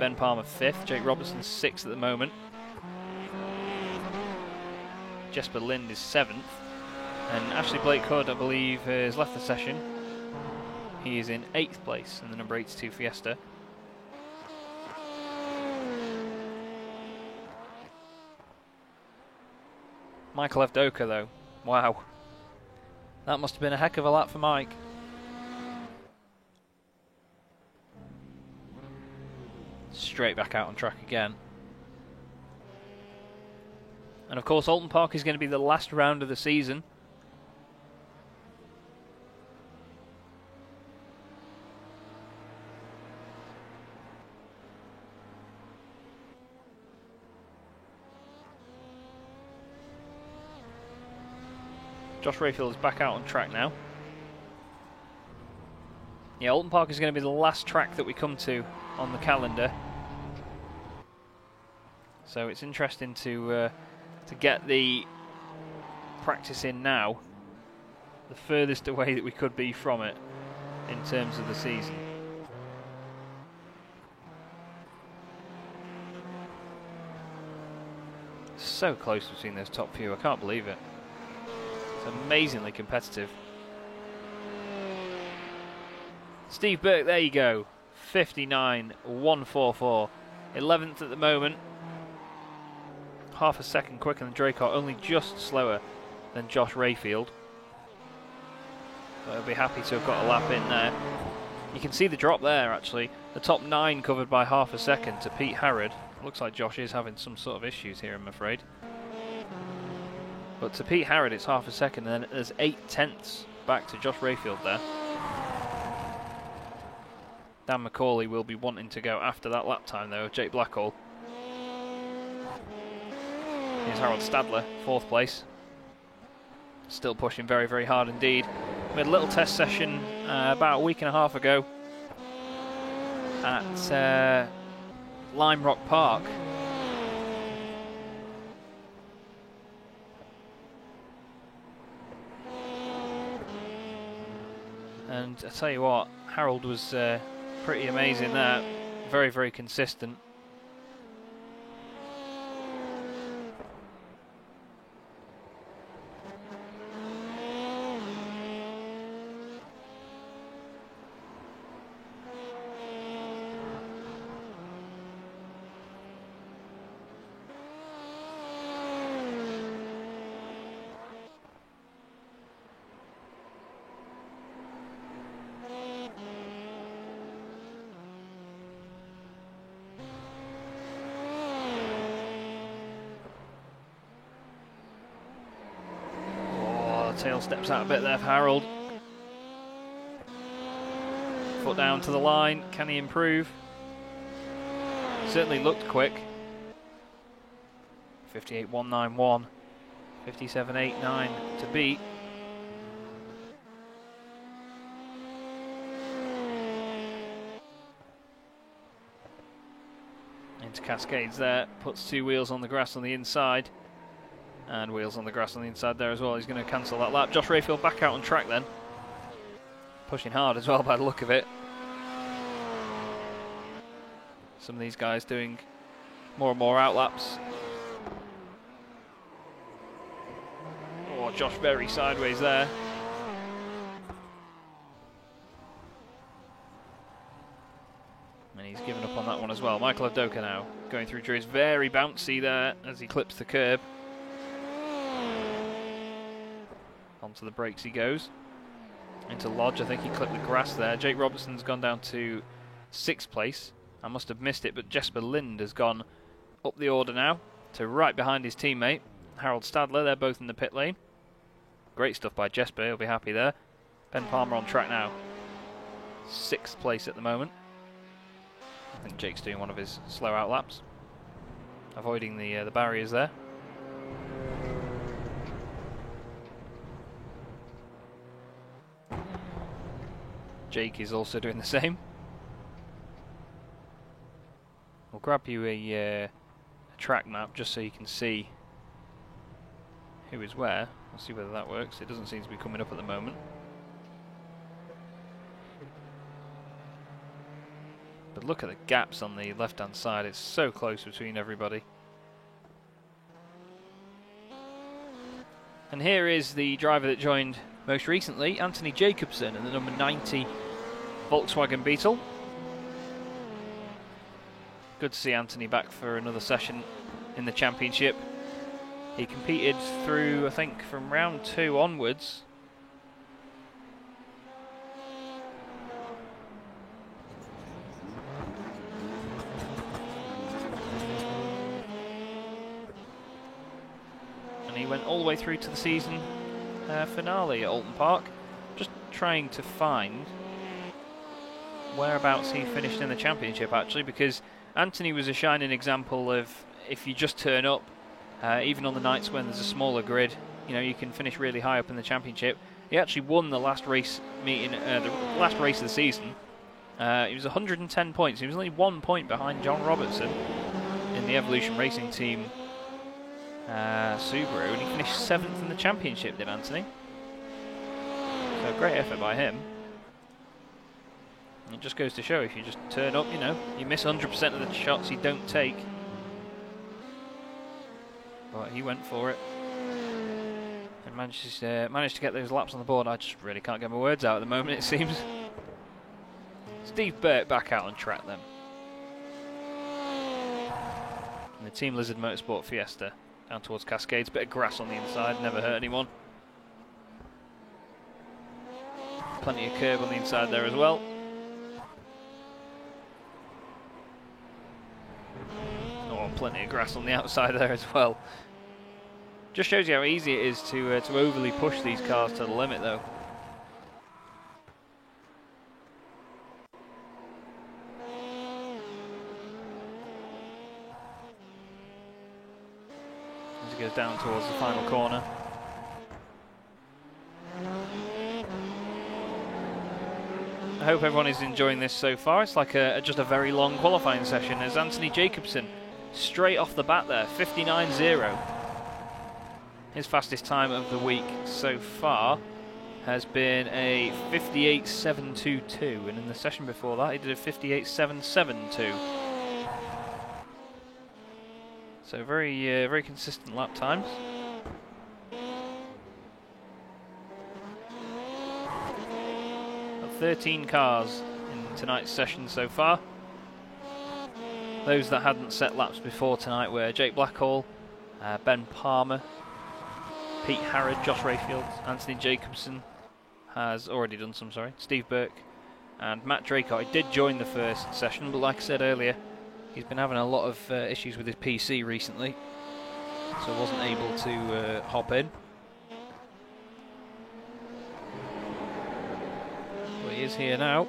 Ben Palmer 5th. Jake Robertson 6th at the moment. Jesper Lind is 7th. And Ashley Blake Hood, I believe, has left the session. He is in 8th place in the number 82 Fiesta. Michael Evdoka though, wow. That must have been a heck of a lap for Mike. Straight back out on track again. And of course Alton Park is going to be the last round of the season. Josh Rayfield is back out on track now. Yeah, Alton Park is going to be the last track that we come to on the calendar. So it's interesting to get the practice in now. The furthest away that we could be from it in terms of the season. So close between those top few, I can't believe it. Amazingly competitive. Steve Burke, there you go. 59.144. 11th at the moment. Half a second quicker than Draycott, only just slower than Josh Rayfield. But he'll be happy to have got a lap in there. You can see the drop there actually. The top 9 covered by half a second to Pete Harrod. Looks like Josh is having some sort of issues here, I'm afraid. But to Pete Harrod it's half a second, and then there's 8/10 back to Josh Rayfield there. Dan McCauley will be wanting to go after that lap time though, Jake Blackhall. Here's Harold Stadler, 4th place. Still pushing very, very hard indeed. We had a little test session about a week and a half ago at Lime Rock Park. And I tell you what, Harold was pretty amazing there. Very, very consistent. Tail steps out a bit there for Harold. Foot down to the line. Can he improve? Certainly looked quick. 58.191. 57.89 to beat. Into Cascades there, puts 2 wheels on the grass on the inside, and wheels on the grass on the inside there as well. He's going to cancel that lap. Josh Rayfield back out on track then. Pushing hard as well by the look of it. Some of these guys doing more and more outlaps. Oh, Josh very sideways there. And he's given up on that one as well. Michael Adoka now going through Drew. Very bouncy there as he clips the curb. Onto the brakes he goes. Into Lodge, I think he clipped the grass there. Jake Robertson's gone down to 6th place. I must have missed it, but Jesper Lind has gone up the order now to right behind his teammate, Harold Stadler. They're both in the pit lane. Great stuff by Jesper, he'll be happy there. Ben Palmer on track now. 6th place at the moment. I think Jake's doing one of his slow out laps, avoiding the barriers there. Jake is also doing the same. We'll grab you a track map just so you can see who is where. We'll see whether that works. It doesn't seem to be coming up at the moment. But look at the gaps on the left-hand side. It's so close between everybody. And here is the driver that joined most recently, Anthony Jacobsen, in the number 90 Volkswagen Beetle. Good to see Anthony back for another session in the championship. He competed through, I think, from round 2 onwards. And he went all the way through to the season finale at Alton Park. Just trying to find whereabouts he finished in the championship, actually, because Anthony was a shining example of if you just turn up, even on the nights when there's a smaller grid, you know, you can finish really high up in the championship. He actually won the last race meeting, the last race of the season. He was 110 points. He was only 1 point behind John Robertson in the Evolution Racing Team Subaru, and he finished 7th in the championship, did Anthony. So great effort by him. It just goes to show, if you just turn up, you know, you miss 100% of the shots you don't take. But he went for it and managed to get those laps on the board. I just really can't get my words out at the moment, it seems. Steve Burke back out on track then. And the Team Lizard Motorsport Fiesta down towards Cascades. Bit of grass on the inside, never hurt anyone. Plenty of curb on the inside there as well. Oh, plenty of grass on the outside there as well. Just shows you how easy it is to overly push these cars to the limit, though. As it goes down towards the final corner. I hope everyone is enjoying this so far. It's like just a very long qualifying session as Anthony Jacobsen, straight off the bat there, 59.0. His fastest time of the week so far has been a 58.722, and in the session before that he did a 58.772. So very consistent lap times. 13 cars in tonight's session so far. Those that hadn't set laps before tonight were Jake Blackhall, Ben Palmer, Pete Harrod, Josh Rayfield, Anthony Jacobsen has already done some, Steve Burke, and Matt Draycott. He did join the first session, but like I said earlier, he's been having a lot of issues with his PC recently, so wasn't able to hop in. But he is here now.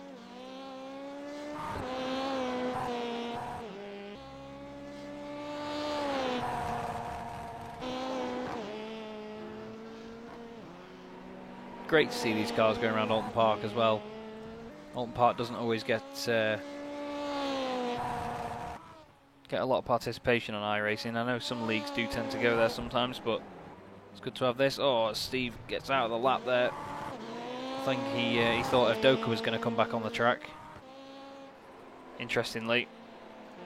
Great to see these cars going around Alton Park as well. Alton Park doesn't always get get a lot of participation on iRacing. I know some leagues do tend to go there sometimes, but it's good to have this. Oh, Steve gets out of the lap there. I think he thought Evdoka was going to come back on the track. Interestingly,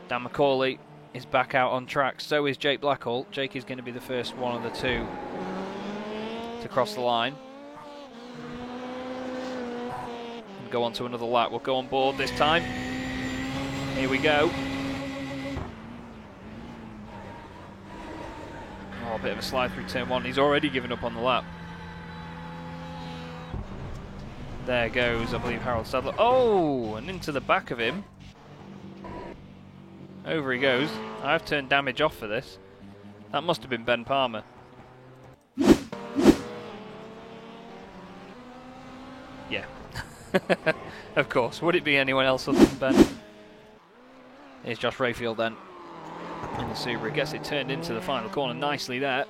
Dan McCauley is back out on track. So is Jake Blackhall. Jake is going to be the first one of the two to cross the line. And go on to another lap. We'll go on board this time. Here we go. Oh, a bit of a slide through turn 1. He's already given up on the lap. There goes, I believe, Harold Sadler. Oh, and into the back of him. Over he goes. I've turned damage off for this. That must have been Ben Palmer. Yeah. Of course. Would it be anyone else other than Ben? Here's Josh Rayfield then. In the Subaru. Gets it turned into the final corner nicely there.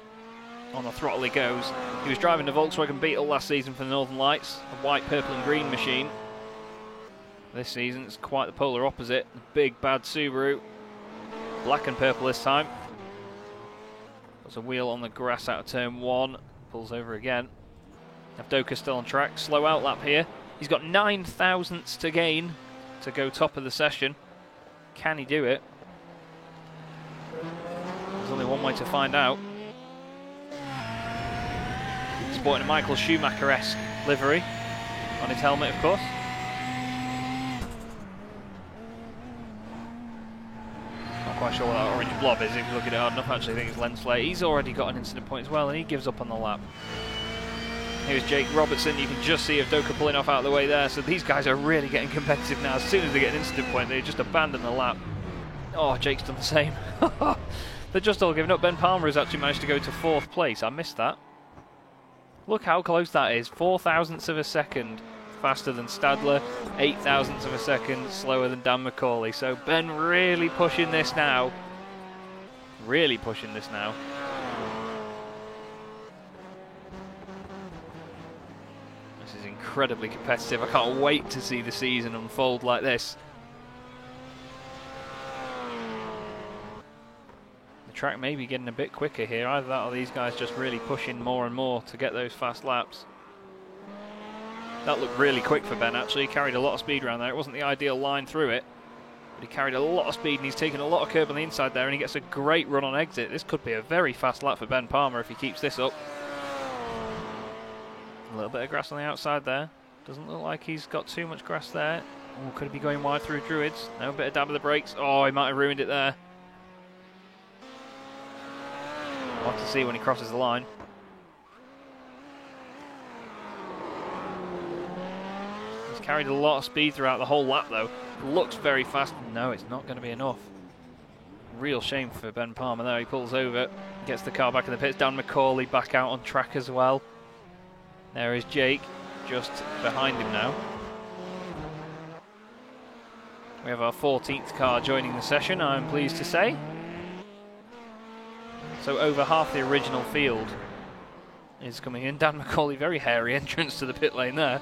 On the throttle he goes. He was driving the Volkswagen Beetle last season for the Northern Lights. A white, purple and green machine. This season it's quite the polar opposite. The big bad Subaru. Black and purple this time. Puts a wheel on the grass out of turn 1. Pulls over again. Evdoka still on track. Slow out lap here. He's got 9 thousandths to gain to go top of the session. Can he do it? There's only one way to find out. Sporting a Michael Schumacher-esque livery on his helmet, of course. Not quite sure what that orange blob is if you look at it hard enough. Actually, I think it's lens flare. He's already got an incident point as well, and he gives up on the lap. Here's Jake Robertson. You can just see Evdoka pulling off out of the way there. So these guys are really getting competitive now. As soon as they get an incident point, they just abandon the lap. Oh, Jake's done the same. They're just all giving up. Ben Palmer has actually managed to go to 4th place. I missed that. Look how close that is. 4 thousandths of a second faster than Stadler. 8 thousandths of a second slower than Dan McCauley. So Ben really pushing this now. Really pushing this now. This is incredibly competitive. I can't wait to see the season unfold like this. Track may be getting a bit quicker here. Either that or these guys just really pushing more and more to get those fast laps. That looked really quick for Ben actually. He carried a lot of speed around there. It wasn't the ideal line through it, but he carried a lot of speed and he's taken a lot of curb on the inside there and he gets a great run on exit. This could be a very fast lap for Ben Palmer if he keeps this up. A little bit of grass on the outside there. Doesn't look like he's got too much grass there. Oh, could he be going wide through Druids? No, bit of dab of the brakes. Oh, he might have ruined it there. We'll have to see when he crosses the line. He's carried a lot of speed throughout the whole lap though. Looks very fast. No, it's not going to be enough. Real shame for Ben Palmer there. He pulls over, gets the car back in the pits. Dan McCauley back out on track as well. There is Jake, just behind him now. We have our 14th car joining the session, I'm pleased to say. So over half the original field is coming in. Dan McCauley, very hairy entrance to the pit lane there.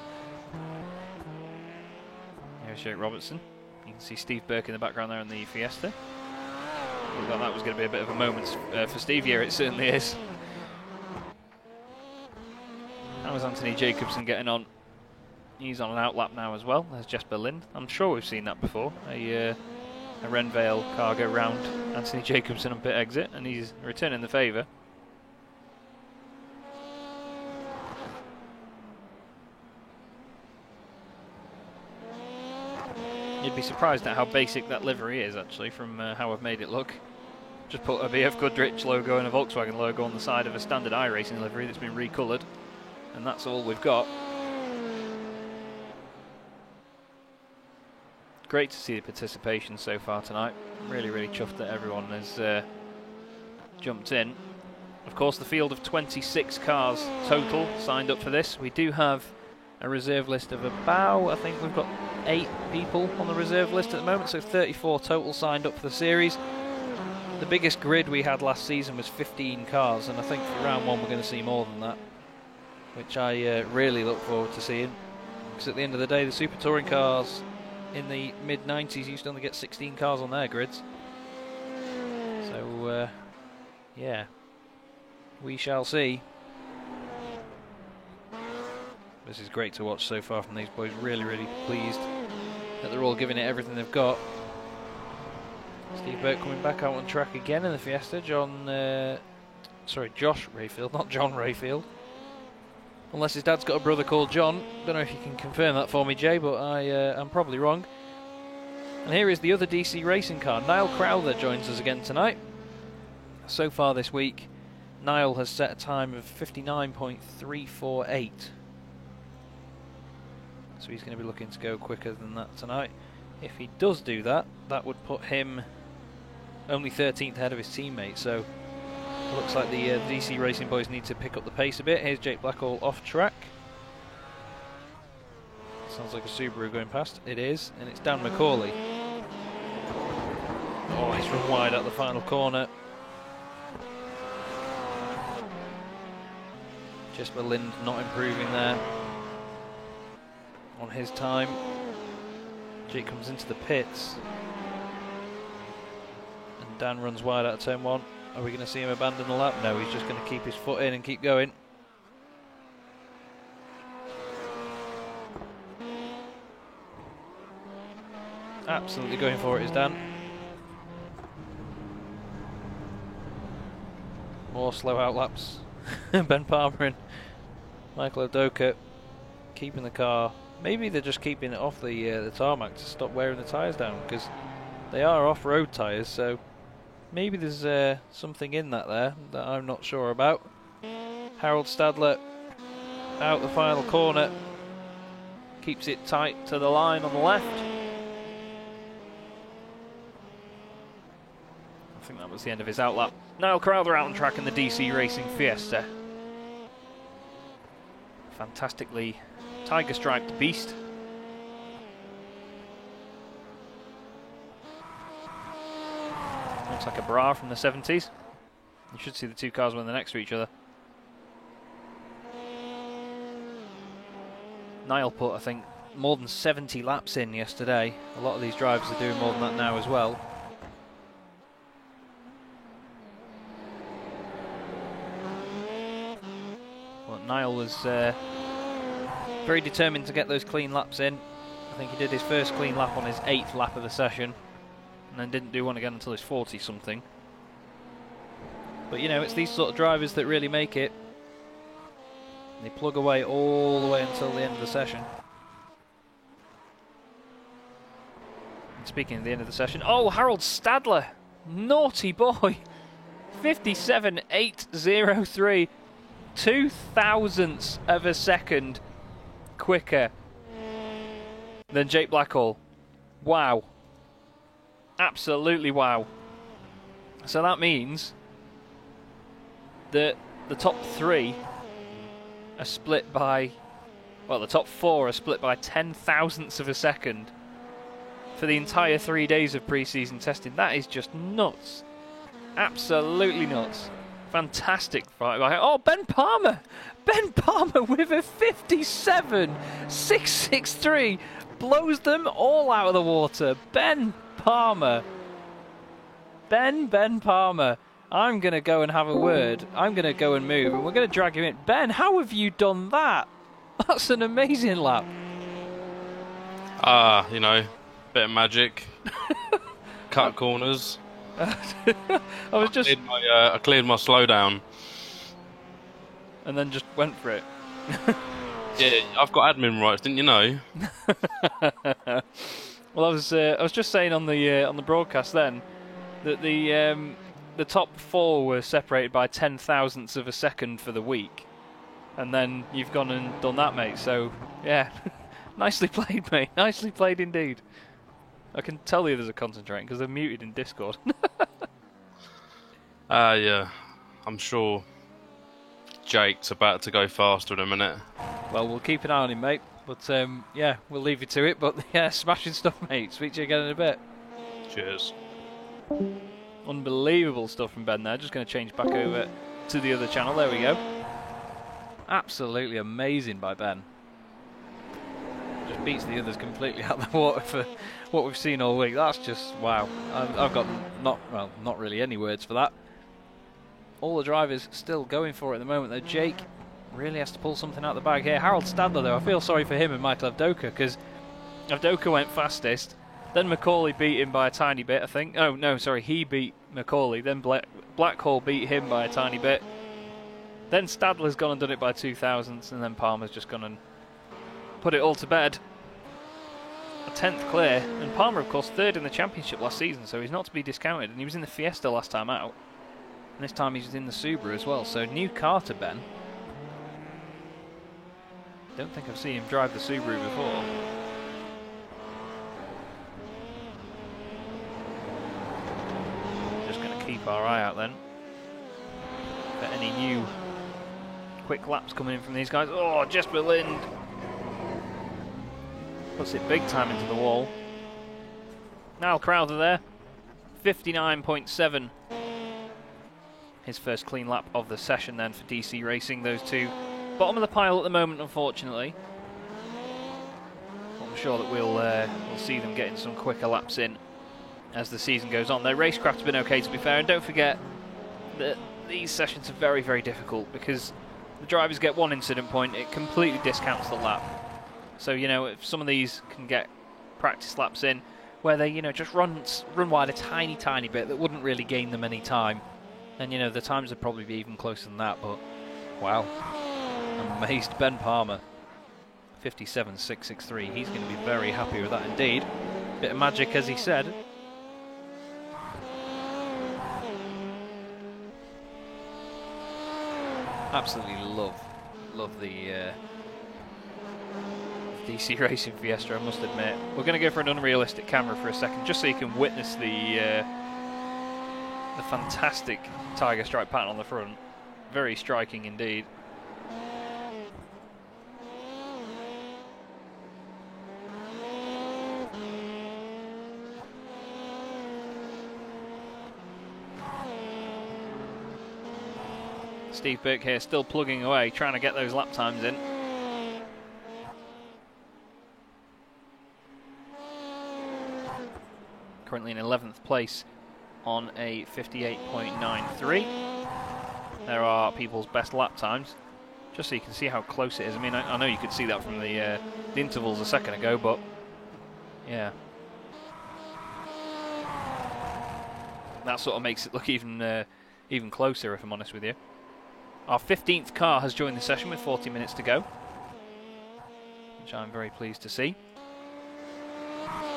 Here's Jake Robertson. You can see Steve Burke in the background there in the Fiesta. Looked like that was going to be a bit of a moment for Steve here, it certainly is. How is Anthony Jacobson getting on? He's on an outlap now as well. There's Jesper Lind. I'm sure we've seen that before. A Renvale car go round Anthony Jacobson on pit exit, and he's returning the favour. You'd be surprised at how basic that livery is, actually, from how I've made it look. Just put a BF Goodrich logo and a Volkswagen logo on the side of a standard iRacing livery that's been recoloured, and that's all we've got. Great to see the participation so far tonight. Really, really chuffed that everyone has jumped in. Of course, the field of 26 cars total signed up for this. We do have a reserve list of about, I think we've got 8 people on the reserve list at the moment, so 34 total signed up for the series. The biggest grid we had last season was 15 cars, and I think for round 1 we're going to see more than that, which I really look forward to seeing, because at the end of the day the Super Touring cars in the mid-90s used to only get 16 cars on their grids. So, yeah, we shall see. This is great to watch so far from these boys. Really, really pleased that they're all giving it everything they've got. Steve Burke coming back out on track again in the Fiesta. Josh Rayfield, not John Rayfield. Unless his dad's got a brother called John. Don't know if you can confirm that for me, Jay, but I'm probably wrong. And here is the other DC racing car. Niall Crowther joins us again tonight. So far this week, Niall has set a time of 59.348. So he's going to be looking to go quicker than that tonight. If he does do that, that would put him only 13th ahead of his teammate. So it looks like the DC Racing boys need to pick up the pace a bit. Here's Jake Blackhall off track. Sounds like a Subaru going past. It is, and it's Dan McCauley. Oh, he's run wide at the final corner. Jesper Lind not improving there on his time. Jake comes into the pits. And Dan runs wide out of turn 1. Are we going to see him abandon the lap? No, he's just going to keep his foot in and keep going. Absolutely going for it is Dan. More slow out laps. Ben Palmer and Michael Odoka keeping the car. Maybe they're just keeping it off the tarmac to stop wearing the tyres down, because they are off-road tyres, so maybe there's something in that there that I'm not sure about. Harold Stadler out the final corner. Keeps it tight to the line on the left. I think that was the end of his outlap. Niall Crowther out on track in the DC Racing Fiesta. Fantastically tiger striped beast. Looks like a bra from the 70s. You should see the two cars when they're next to each other. Niall put, I think, more than 70 laps in yesterday. A lot of these drivers are doing more than that now as well. Well, Niall was very determined to get those clean laps in. I think he did his first clean lap on his 8th lap of the session, and then didn't do one again until his 40-something. But you know, it's these sort of drivers that really make it. They plug away all the way until the end of the session. And speaking of the end of the session, oh, Harold Stadler, naughty boy, 57.803, 0.02 of a second quicker than Jake Blackhall. Wow. Absolutely wow. So that means that the top 3 are split by, well, the top 4 are split by 0.10 of a second for the entire 3 days of pre-season testing. That is just nuts. Absolutely nuts. Fantastic fight by, oh, Ben Palmer! Ben Palmer with a 57.663 blows them all out of the water. Ben Palmer. Ben Palmer. I'm going to go and have a word. I'm going to go and move, and we're going to drag him in. Ben, how have you done that? That's an amazing lap. You know, bit of magic. Cut corners. I cleared my slowdown. And then just went for it. Yeah, I've got admin rights, didn't you know? Well, I was just saying on the broadcast then that the top 4 were separated by 0.10 of a second for the week, and then you've gone and done that, mate. So yeah, nicely played, mate. Nicely played indeed. I can tell the others are concentrating because they're muted in Discord. Yeah, I'm sure Jake's about to go faster in a minute. Well, we'll keep an eye on him, mate. But yeah, we'll leave you to it. But yeah, smashing stuff, mate. Speak to you again in a bit. Cheers. Unbelievable stuff from Ben there. Just going to change back over to the other channel. There we go. Absolutely amazing by Ben. Just beats the others completely out of the water for what we've seen all week. That's just wow. I've got not really any words for that. All the drivers still going for it at the moment, though. Jake really has to pull something out of the bag here. Harold Stadler, though, I feel sorry for him and Michael Avdoka, because Avdoka went fastest, then Macaulay beat him by a tiny bit, I think. Oh, no, sorry, he beat Macaulay, then Blackhall beat him by a tiny bit. Then Stadler's gone and done it by 2 thousandths, and then Palmer's just gone and put it all to bed. A 10th clear, and Palmer, of course, 3rd in the championship last season, so he's not to be discounted, and he was in the Fiesta last time out. And this time he's in the Subaru as well, so new car to Ben. Don't think I've seen him drive the Subaru before. Just going to keep our eye out then for any new quick laps coming in from these guys. Oh, Jesper Lind puts it big time into the wall. Niall Crowther there, 59.7. His first clean lap of the session then for DC Racing. Those two bottom of the pile at the moment, unfortunately. I'm sure that we'll see them getting some quicker laps in as the season goes on. Their racecraft's been okay, to be fair, and don't forget that these sessions are very, very difficult because the drivers get one incident point, it completely discounts the lap. So, you know, if some of these can get practice laps in where they, you know, just run wide a tiny, tiny bit that wouldn't really gain them any time, then, you know, the times would probably be even closer than that. But wow, I'm amazed. Ben Palmer, 57.663. He's going to be very happy with that indeed. Bit of magic, as he said. Absolutely love the DC Racing Fiesta, I must admit. We're going to go for an unrealistic camera for a second, just so you can witness the fantastic tiger stripe pattern on the front. Very striking indeed. Steve Burke here still plugging away, trying to get those lap times in. Currently in 11th place on a 58.93. There are people's best lap times, just so you can see how close it is. I mean, I know you could see that from the intervals a second ago, but yeah. That sort of makes it look even closer, if I'm honest with you. Our 15th car has joined the session with 40 minutes to go, which I'm very pleased to see.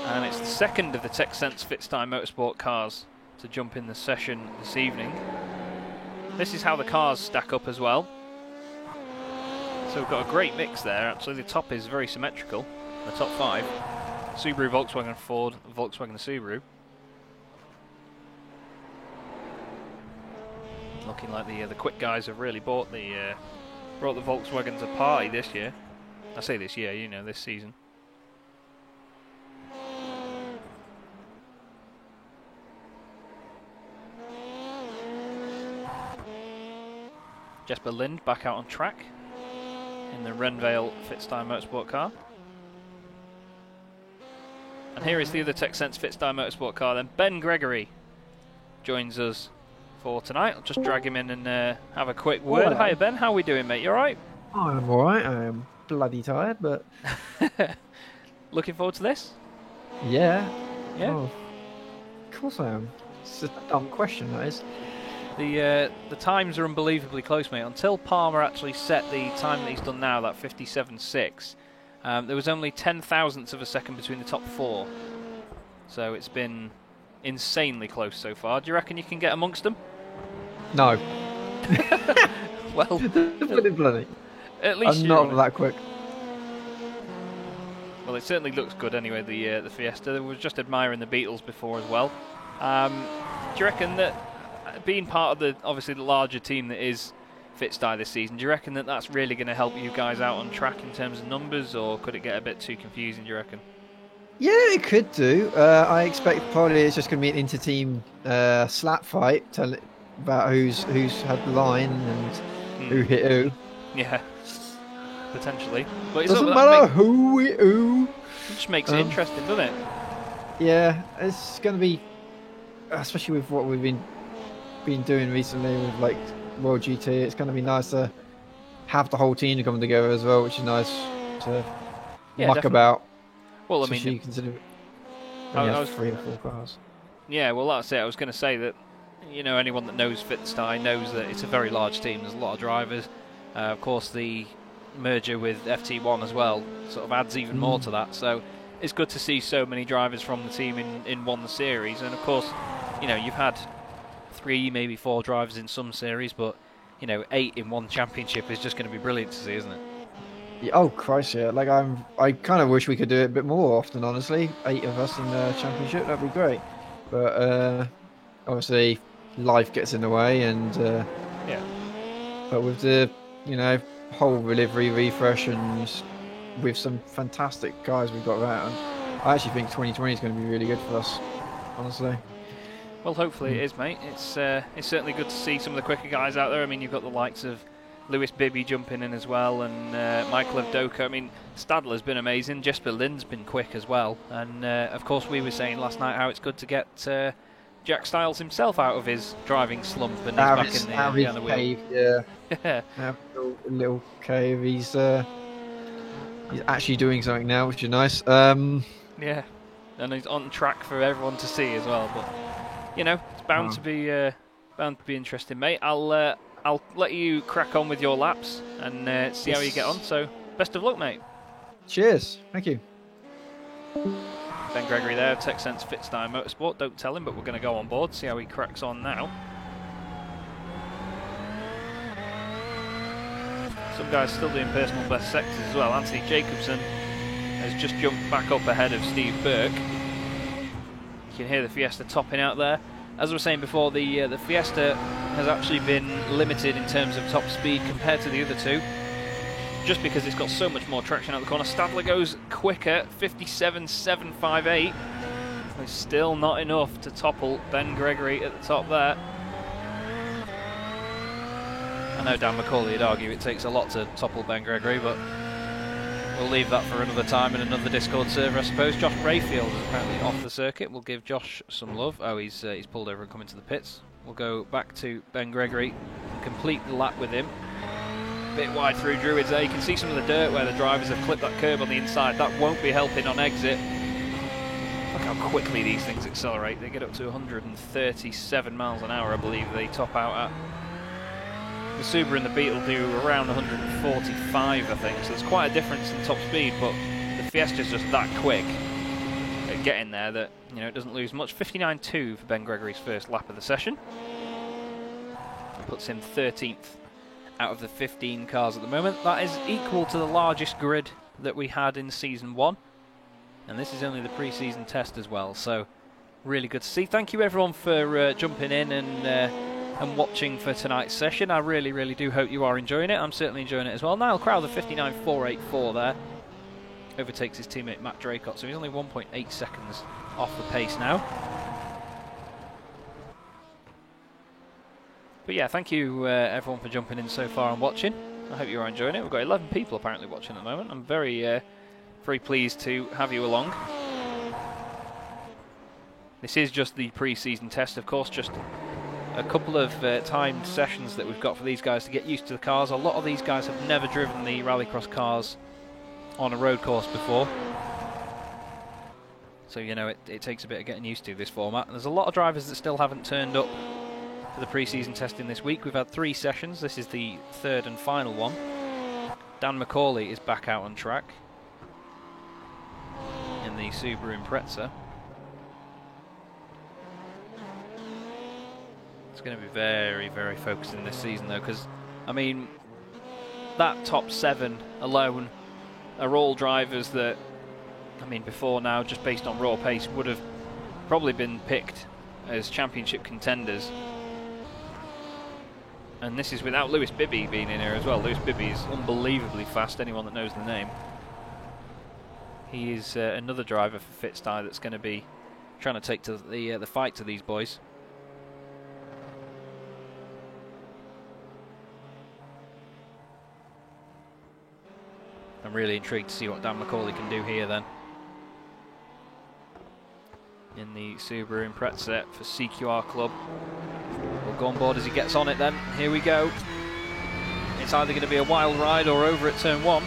And it's the second of the Texsense Fitstyle Motorsport cars to jump in the session this evening. This is how the cars stack up as well. So we've got a great mix there. Actually, the top is very symmetrical. The top 5. Subaru, Volkswagen, Ford, Volkswagen, Subaru. Looking like the quick guys have really brought the Volkswagen to party this year. I say this year, you know, this season. Jesper Lind back out on track in the Renvale Fitstyle Motorsport car. And here is the other Texsense Fitstyle Motorsport car then. Ben Gregory joins us for tonight. I'll just drag him in and have a quick word. Hello. Hi Ben, how are we doing, mate? You alright? I'm alright. I am bloody tired, but Looking forward to this? yeah. Yeah. Oh, of course I am. It's a dumb question, that is. The times are unbelievably close, mate. Until Palmer actually set the time that he's done now, that 57.6, there was only 10 thousandths of a second between the top 4. So it's been insanely close so far. Do you reckon you can get amongst them? No. Well, bloody. at least I'm you're not on it. that quick. Well, it certainly looks good anyway, the Fiesta. I was just admiring the Beetles before as well. Do you reckon that being part of obviously the larger team that is Fitstyle this season, do you reckon that that's really going to help you guys out on track in terms of numbers, or could it get a bit too confusing, do you reckon? Yeah, it could do. I expect probably it's just going to be an inter-team slap fight about who's had the line and who hit who. Yeah. potentially. But it's Doesn't that matter who. it just makes it interesting, doesn't it? Yeah, it's going to be, especially with what we've been doing recently with like World GT. It's going to be nice to have the whole team to come together as well, which is nice to muck definitely. about. Well, I Especially mean, consider I only was- have 3 or 4 cars. yeah, well, that's it. I was going to say that, anyone that knows Fitstein knows that it's a very large team. There's a lot of drivers. Of course, the merger with FT1 as well sort of adds even more to that. So it's good to see so many drivers from the team in one series. And of course, you've had 3, maybe 4 drivers in some series, but 8 in one championship is just going to be brilliant to see, isn't it? Yeah, oh Christ, yeah! Like I kind of wish we could do it a bit more often. Honestly, 8 of us in the championship, that'd be great. But obviously, life gets in the way, and Yeah. But with the whole livery refresh and with some fantastic guys we've got around, I actually think 2020 is going to be really good for us. Honestly. Well, hopefully it is, mate. It's certainly good to see some of the quicker guys out there. I mean, you've got the likes of Lewis Bibby jumping in as well, and Michael Avdoka. I mean, Stadler's been amazing. Jesper Lind's been quick as well. And, of course, we were saying last night how it's good to get Jack Styles himself out of his driving slump and he's back in behind the wheel. Cave, yeah. Yeah. Little cave. He's actually doing something now, which is nice. Yeah. And he's on track for everyone to see as well. But, it's bound to be interesting, mate. I'll let you crack on with your laps and see how you get on. So, best of luck, mate. Cheers. Thank you. Ben Gregory there, TechSense Fitstein Motorsport. Don't tell him, but we're going to go on board, see how he cracks on now. Some guys still doing personal best sectors as well. Anthony Jacobson has just jumped back up ahead of Steve Burke. You can hear the Fiesta topping out there. As I was saying before, the Fiesta has actually been limited in terms of top speed compared to the other two, just because it's got so much more traction out the corner. Stadler goes quicker, 57.758. It's still not enough to topple Ben Gregory at the top there. I know Dan McCauley would argue it takes a lot to topple Ben Gregory, but we'll leave that for another time in another Discord server, I suppose. Josh Brayfield is apparently off the circuit. We'll give Josh some love. Oh, he's pulled over and come into the pits. We'll go back to Ben Gregory and complete the lap with him. Bit wide through Druids there. You can see some of the dirt where the drivers have clipped that curb on the inside. That won't be helping on exit. Look how quickly these things accelerate. They get up to 137 miles an hour, I believe they top out at. The Subaru and the Beetle do around 145, I think, so there's quite a difference in top speed, but the Fiesta's just that quick at getting there that it doesn't lose much. 59.2 for Ben Gregory's first lap of the session. Puts him 13th out of the 15 cars at the moment. That is equal to the largest grid that we had in Season 1, and this is only the pre-season test as well, so really good to see. Thank you everyone for jumping in and watching for tonight's session. I really do hope you are enjoying it. I'm certainly enjoying it as well. Niall Crowther, 59.484 there, overtakes his teammate Matt Draycott, so he's only 1.8 seconds off the pace now. But yeah, thank you everyone for jumping in so far and watching. I hope you are enjoying it. We've got 11 people apparently watching at the moment. I'm very pleased to have you along. This is just the pre-season test, of course, just a couple of timed sessions that we've got for these guys to get used to the cars. A lot of these guys have never driven the Rallycross cars on a road course before, so it takes a bit of getting used to this format. And there's a lot of drivers that still haven't turned up for the pre-season testing this week. We've had 3 sessions. This is the third and final one. Dan McCauley is back out on track in the Subaru Impreza. It's going to be very focused in this season though, because I mean that top 7 alone are all drivers that, I mean, before now, just based on raw pace, would have probably been picked as championship contenders. And this is without Lewis Bibby being in here as well. Lewis Bibby is unbelievably fast, anyone that knows the name. He is another driver for Fitstein that's going to be trying to take to the fight to these boys. I'm really intrigued to see what Dan McCauley can do here then. In the Subaru Impreza for CQR Club. We'll go on board as he gets on it then. Here we go. It's either going to be a wild ride or over at turn 1.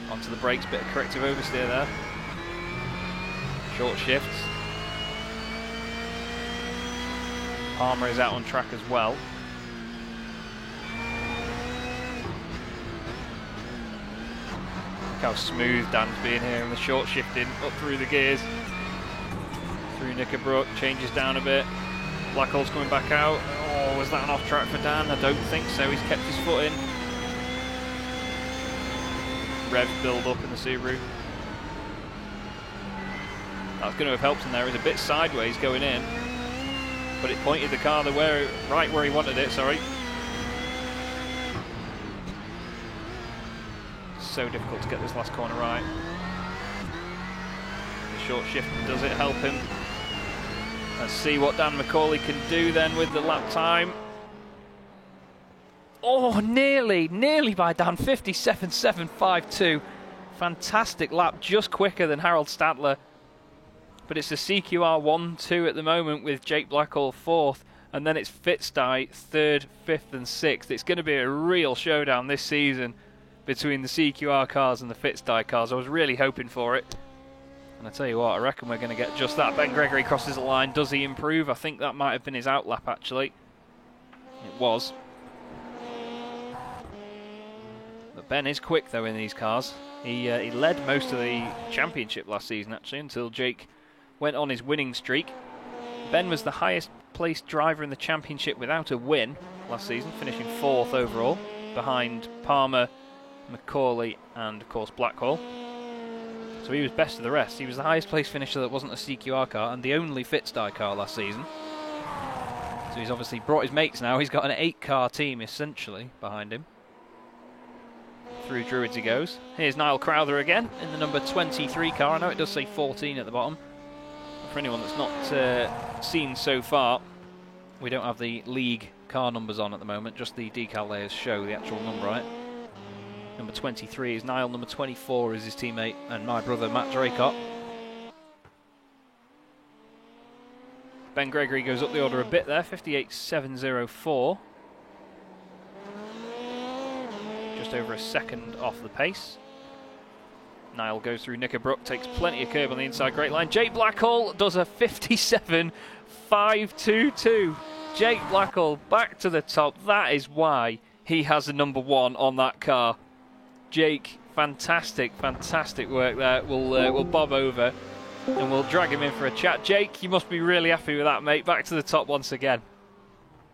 Onto the brakes, bit of corrective oversteer there. Short shifts. Palmer is out on track as well. Look how smooth Dan's being here in the short shifting up through the gears. Through Knickerbrook, changes down a bit. Blackall's coming back out. Oh, was that an off track for Dan? I don't think so. He's kept his foot in. Rev build up in the Subaru. That's going to have helped him there. He's a bit sideways going in, but it pointed the car right where he wanted it. Sorry. So difficult to get this last corner right. The short shift, does it help him? Let's see what Dan McCauley can do then with the lap time. Oh, nearly by Dan, 57.752. Fantastic lap, just quicker than Harold Stadler. But it's a CQR 1-2 at the moment with Jake Blackall 4th, and then it's Fitzdy 3rd, 5th and 6th. It's going to be a real showdown this season between the CQR cars and the Fitzdy cars. I was really hoping for it. And I tell you what, I reckon we're going to get just that. Ben Gregory crosses the line. Does he improve? I think that might have been his outlap, actually. It was. But Ben is quick, though, in these cars. He led most of the championship last season, actually, until Jake went on his winning streak. Ben was the highest placed driver in the championship without a win last season, finishing 4th overall, behind Palmer, McCauley and, of course, Blackwell. So he was best of the rest. He was the highest placed finisher that wasn't a CQR car and the only Fitzdy car last season. So he's obviously brought his mates now. He's got an 8-car team, essentially, behind him. Through Druids he goes. Here's Niall Crowther again in the number 23 car. I know it does say 14 at the bottom. But for anyone that's not seen so far, we don't have the league car numbers on at the moment. Just the decal layers show the actual number, right? Number 23 is Niall, number 24 is his teammate and my brother Matt Draycott. Ben Gregory goes up the order a bit there, 58.704. Just over a second off the pace. Niall goes through Knickerbrook, takes plenty of curb on the inside great line. Jake Blackall does a 57.522. Jake Blackall back to the top. That is why he has the number 1 on that car. Jake, fantastic work there. We'll bob over and we'll drag him in for a chat. Jake, you must be really happy with that, mate. Back to the top once again.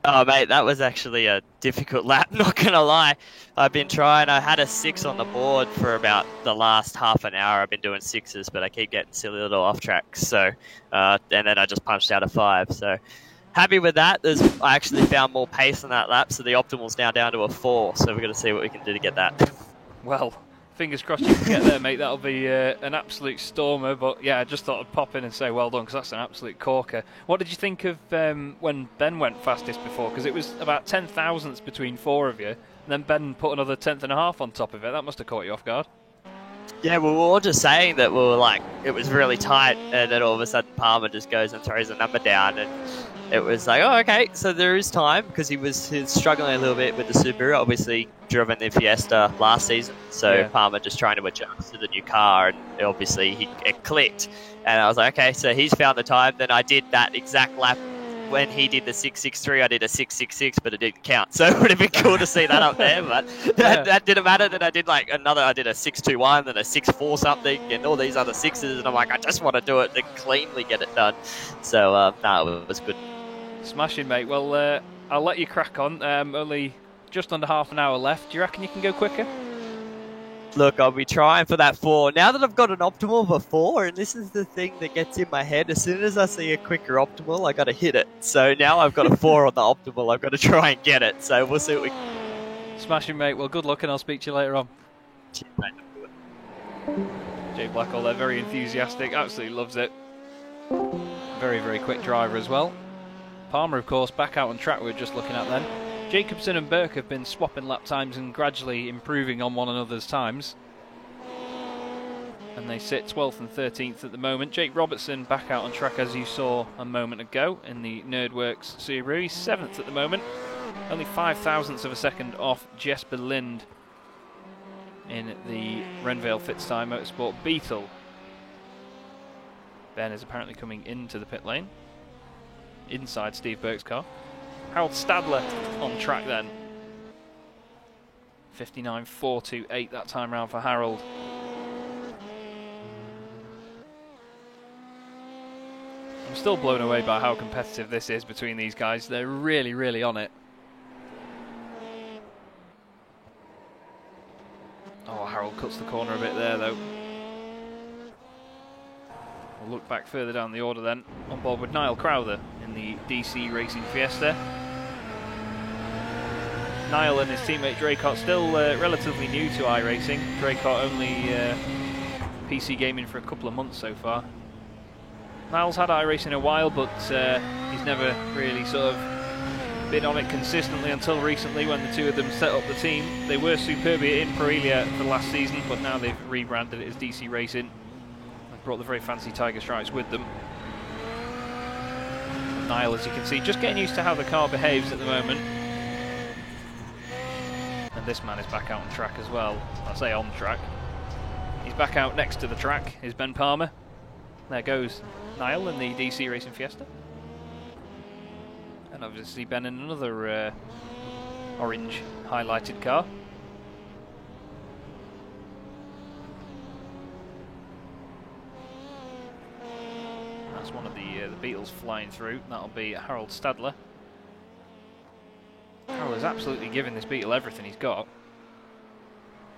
Oh, mate, that was actually a difficult lap, not going to lie. I've been trying. I had a 6 on the board for about the last half an hour. I've been doing 6s, but I keep getting silly little off tracks. So, and then I just punched out a 5. So, happy with that. I actually found more pace on that lap, so the optimal's now down to a 4. So, we're going to see what we can do to get that. Well, fingers crossed you can get there, mate. That'll be an absolute stormer. But yeah, I just thought I'd pop in and say well done, because that's an absolute corker. What did you think of when Ben went fastest before? Because it was about 10 thousandths between 4 of you, and then Ben put another 10.5 on top of it. That must have caught you off guard. Yeah, we were all just saying that we were like, it was really tight, and then all of a sudden Palmer just goes and throws a number down, and it was like, oh, okay, so there is time, because he was struggling a little bit with the Subaru, obviously driven the Fiesta last season, so yeah. Palmer just trying to adjust to the new car, and obviously it clicked, and I was like, okay, so he's found the time. Then I did that exact lap. When he did the 663, I did a 666, but it didn't count. So it would have been cool to see that up there, but that didn't matter. Then I did I did a 621, then a 64 something, and all these other 6s, and I'm like, I just want to do it and cleanly get it done. So, it was good. Smashing, mate. Well, I'll let you crack on. Only just under half an hour left. Do you reckon you can go quicker? Look, I'll be trying for that 4. Now that I've got an optimal of a 4, and this is the thing that gets in my head, as soon as I see a quicker optimal, I got to hit it. So now I've got a 4 on the optimal, I've got to try and get it. So we'll see what we can. Smashing, mate. Well, good luck, and I'll speak to you later on. Cheers, mate. Jay Blackall there, very enthusiastic, absolutely loves it. Very quick driver as well. Palmer, of course, back out on track we were just looking at then. Jacobsen and Burke have been swapping lap times and gradually improving on one another's times. And they sit 12th and 13th at the moment. Jake Robertson back out on track as you saw a moment ago in the Nerdworks Subaru. He's 7th at the moment. Only 5,000ths of a second off Jesper Lind in the Renvale Fitztime Motorsport Beetle. Ben is apparently coming into the pit lane, inside Steve Burke's car. Harold Stadler on track then. 59.428 that time round for Harold. I'm still blown away by how competitive this is between these guys. They're really, really on it. Oh, Harold cuts the corner a bit there though. We'll look back further down the order then. On board with Niall Crowther in the DC Racing Fiesta. Niall and his teammate Draycott still relatively new to iRacing. Draycott only PC gaming for a couple of months so far. Niall's had iRacing a while, but he's never really sort of been on it consistently until recently when the two of them set up the team. They were Superbia in Aprilia for last season, but now they've rebranded it as DC Racing. They've brought the very fancy Tiger Stripes with them. Niall, as you can see, just getting used to how the car behaves at the moment. And this man is back out on track as well. I say on track. He's back out next to the track, is Ben Palmer. There goes Niall in the DC Racing Fiesta. And obviously Ben in another orange highlighted car. That's one of the Beetles flying through. That'll be Harold Stadler. Harold is absolutely giving this Beetle everything he's got.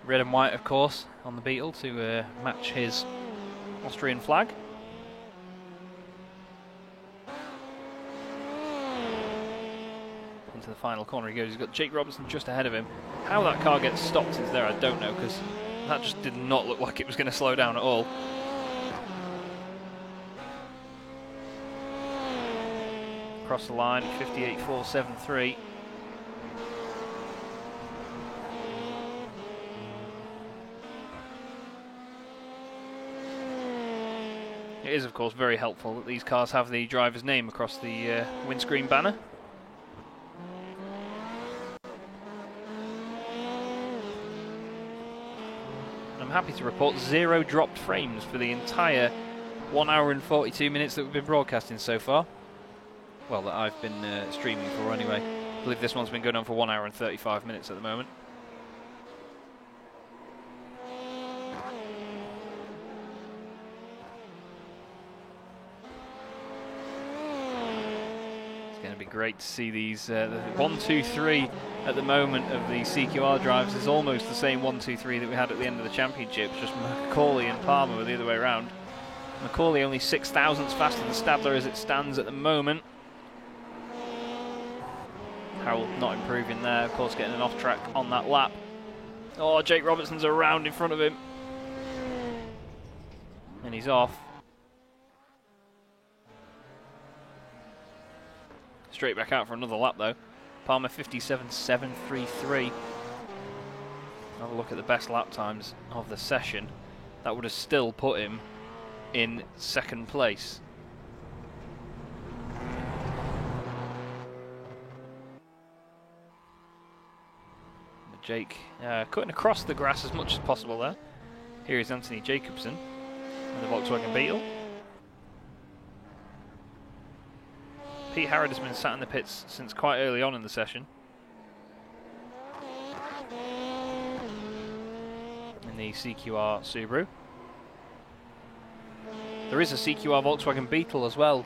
Red and white, of course, on the Beetle to match his Austrian flag. Into the final corner he goes. He's got Jake Robertson just ahead of him. How that car gets stopped is there, I don't know, because that just did not look like it was going to slow down at all. Across the line, 58.473. It is, of course, very helpful that these cars have the driver's name across the windscreen banner. I'm happy to report 0 dropped frames for the entire 1 hour and 42 minutes that we've been broadcasting so far. Well, that I've been streaming for anyway. I believe this one's been going on for 1 hour and 35 minutes at the moment. It's going to be great to see these. The 1, 2, 3 at the moment of the CQR drives is almost the same 1, 2, 3 that we had at the end of the championship. Just McCauley and Palmer were the other way around. McCauley only 6 thousandths faster than Stadler as it stands at the moment. Harold not improving there, of course, getting an off track on that lap. Oh, Jake Robertson's around in front of him. And he's off. Straight back out for another lap though. Palmer 57.733. Have a look at the best lap times of the session. That would have still put him in second place. Jake cutting across the grass as much as possible there. Here is Anthony Jacobsen in the Volkswagen Beetle. Pete Harrod has been sat in the pits since quite early on in the session. In the CQR Subaru. There is a CQR Volkswagen Beetle as well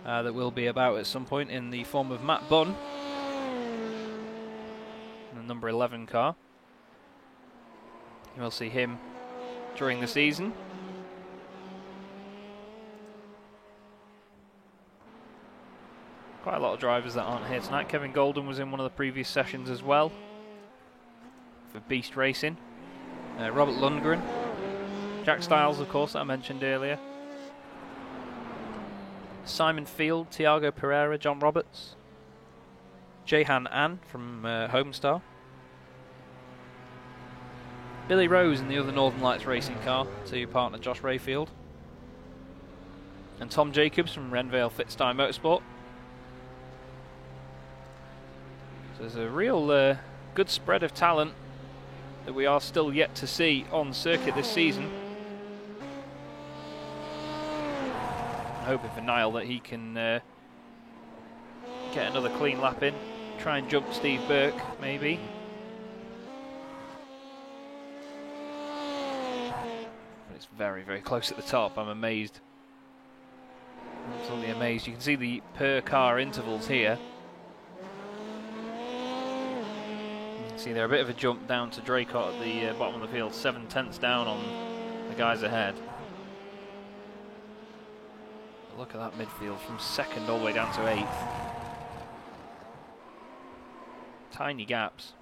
that will be about at some point in the form of Matt Bunn. The number 11 car. You will see him during the season. Quite a lot of drivers that aren't here tonight. Kevin Golden was in one of the previous sessions as well for Beast Racing. Robert Lundgren. Jack Stiles, of course, that I mentioned earlier. Simon Field, Tiago Pereira, John Roberts, Jehan An from Homestar, Billy Rose in the other Northern Lights racing car to partner Josh Rayfield, and Tom Jacobs from Renvale Fitstyle Motorsport. So there's a real good spread of talent that we are still yet to see on circuit this season. I'm hoping for Niall that he can get another clean lap in, try and jump Steve Burke maybe. But it's very, very close at the top. I'm amazed. Absolutely amazed. You can see the per car intervals here. You can see they're a bit of a jump down to Draycott at the bottom of the field, 7/10 down on the guys ahead. But look at that midfield from 2nd all the way down to 8th. Tiny gaps.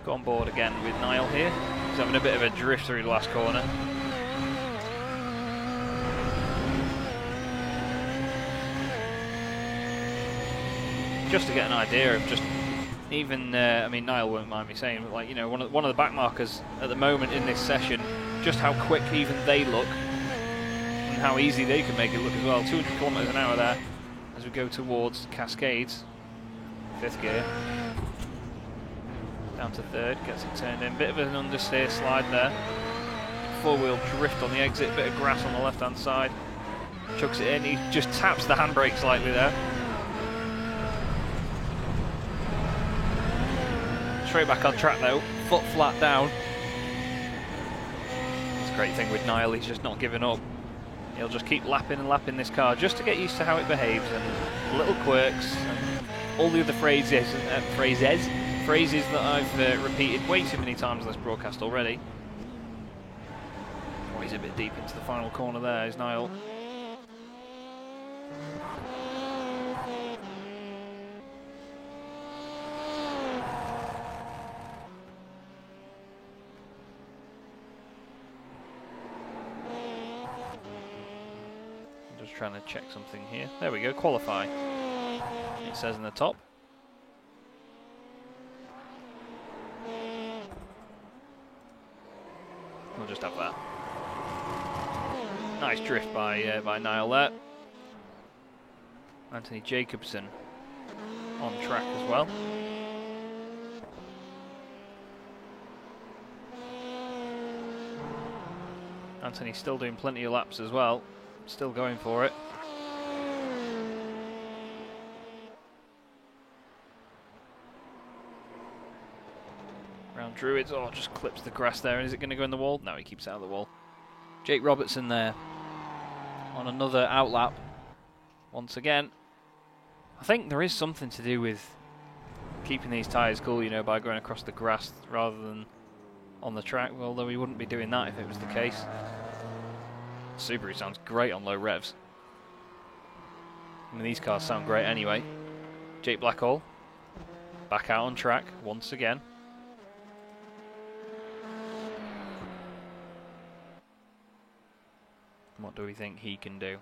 Go on board again with Niall here. He's having a bit of a drift through the last corner. Just to get an idea of just even, I mean, Niall won't mind me saying, but like, you know, one of the back markers at the moment in this session, just how quick even they look and how easy they can make it look as well. 200 kilometers an hour there as we go towards Cascades, 5th gear. Down to 3rd, gets it turned in. Bit of an understeer slide there. 4-wheel drift on the exit, bit of grass on the left-hand side. Chucks it in, he just taps the handbrake slightly there. Straight back on track though, foot flat down. It's a great thing with Niall, he's just not giving up. He'll just keep lapping and lapping this car just to get used to how it behaves and little quirks and all the other phrases that I've repeated way too many times on this broadcast already. Oh, he's a bit deep into the final corner there, is Niall. I'm just trying to check something here. There we go, qualify. It says in the top. We'll just have that. Nice drift by Niall there. Anthony Jacobson on track as well. Anthony's still doing plenty of laps as well. Still going for it. Round Druids, oh, just clips the grass there. Is it going to go in the wall? No, he keeps it out of the wall. Jake Robertson there on another outlap. Once again, I think there is something to do with keeping these tyres cool, you know, by going across the grass rather than on the track, although we wouldn't be doing that if it was the case. Subaru sounds great on low revs. I mean, these cars sound great anyway. Jake Blackhall back out on track once again. What do we think he can do?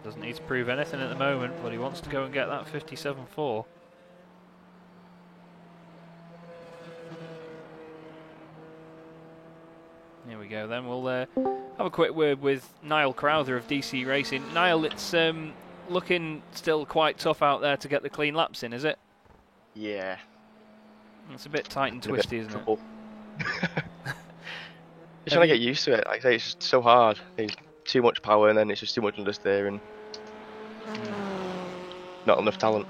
Doesn't need to prove anything at the moment, but he wants to go and get that 57.4. Here we go then. We'll have a quick word with Niall Crowther of DC Racing. Niall, it's looking still quite tough out there to get the clean laps in, is it? Yeah. It's a bit tight and twisty, isn't it? Just trying to get used to it. Like I say, it's just so hard. There's too much power and then it's just too much understeering. Not enough talent.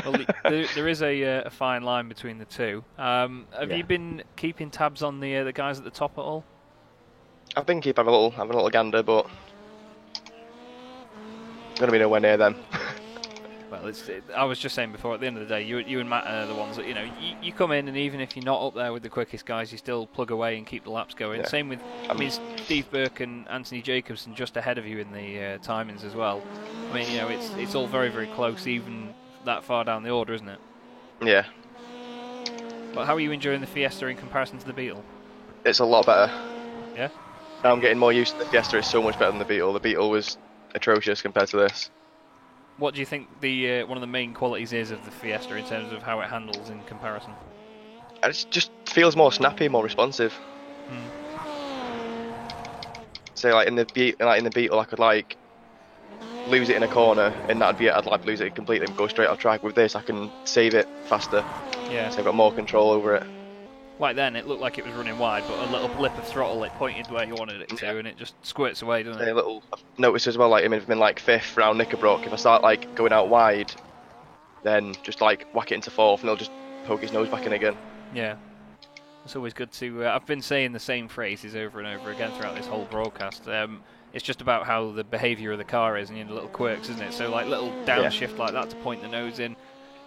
Well, there is a fine line between the two. Have you been keeping tabs on the guys at the top at all? I've been having a little gander, but I'm going to be nowhere near them. Well, Well, I was just saying before, at the end of the day, you and Matt are the ones that, you come in, and even if you're not up there with the quickest guys, you still plug away and keep the laps going. Yeah. Same with, Steve Burke and Anthony Jacobson just ahead of you in the timings as well. I mean, it's all very, very close, even that far down the order, isn't it? Yeah. But how are you enjoying the Fiesta in comparison to the Beetle? It's a lot better. Yeah? Now I'm getting more used to the Fiesta. It's so much better than the Beetle. The Beetle was atrocious compared to this. What do you think the one of the main qualities is of the Fiesta in terms of how it handles in comparison? It just feels more snappy, more responsive. So like in the Beetle, I could like lose it in a corner, and that'd be it. I'd like lose it completely and go straight off track. With this, I can save it faster. Yeah. So I've got more control over it. Like then, it looked like it was running wide, but a little blip of throttle, it pointed where you wanted it to, and it just squirts away, doesn't it? I've noticed as well, like if I'm in like 5th round Knickerbrook, if I start like going out wide, then just like whack it into 4th, and he'll just poke his nose back in again. Yeah. It's always good to... I've been saying the same phrases over and over again throughout this whole broadcast. It's just about how the behaviour of the car is, and the little quirks, isn't it? So like little downshift like that to point the nose in.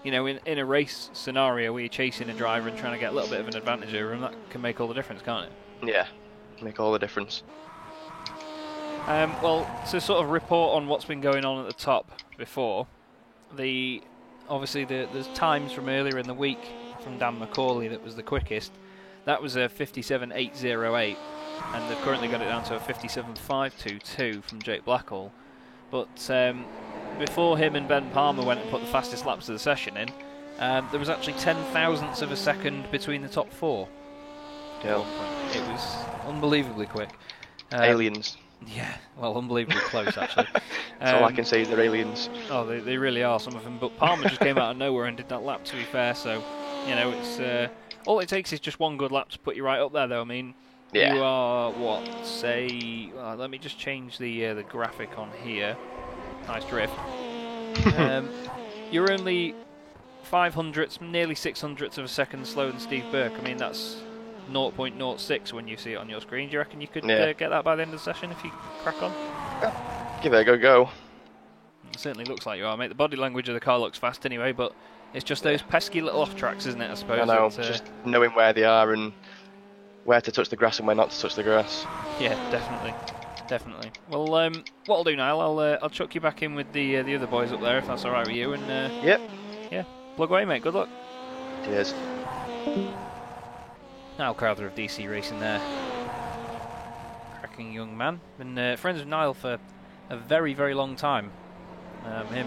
In a race scenario where you're chasing a driver and trying to get a little bit of an advantage over him, that can make all the difference, can't it? Yeah, make all the difference. Well, to sort of report on what's been going on at the top before, obviously there's times from earlier in the week from Dan McCauley that was the quickest. That was a 57.808, and they've currently got it down to a 57.522 from Jake Blackhall. But before him and Ben Palmer went and put the fastest laps of the session in, there was actually 10,000ths of a second between the top 4. Yeah. It was unbelievably quick. Aliens. Yeah, well, unbelievably close, actually. That's all I can say is they're aliens. Oh, they really are, some of them. But Palmer just came out of nowhere and did that lap, to be fair. So, it's all it takes is just one good lap to put you right up there, though. I mean, Yeah. you are, let me just change the graphic on here. Nice drift. You're only 500ths, nearly 600ths of a second slower than Steve Burke. I mean, that's 0.06 when you see it on your screen. Do you reckon you could get that by the end of the session if you crack on? Give it a go. It certainly looks like you are, mate. The body language of the car looks fast anyway, but it's just those pesky little off-tracks, isn't it, I suppose? I know, just knowing where they are and where to touch the grass and where not to touch the grass. Yeah, definitely. Well, what I'll do now, I'll chuck you back in with the other boys up there, if that's alright with you, and Yep. yeah, plug away, mate. Good luck. Cheers. Niall Crowther of DC Racing there. Cracking young man. Been friends with Niall for a very, very long time. Him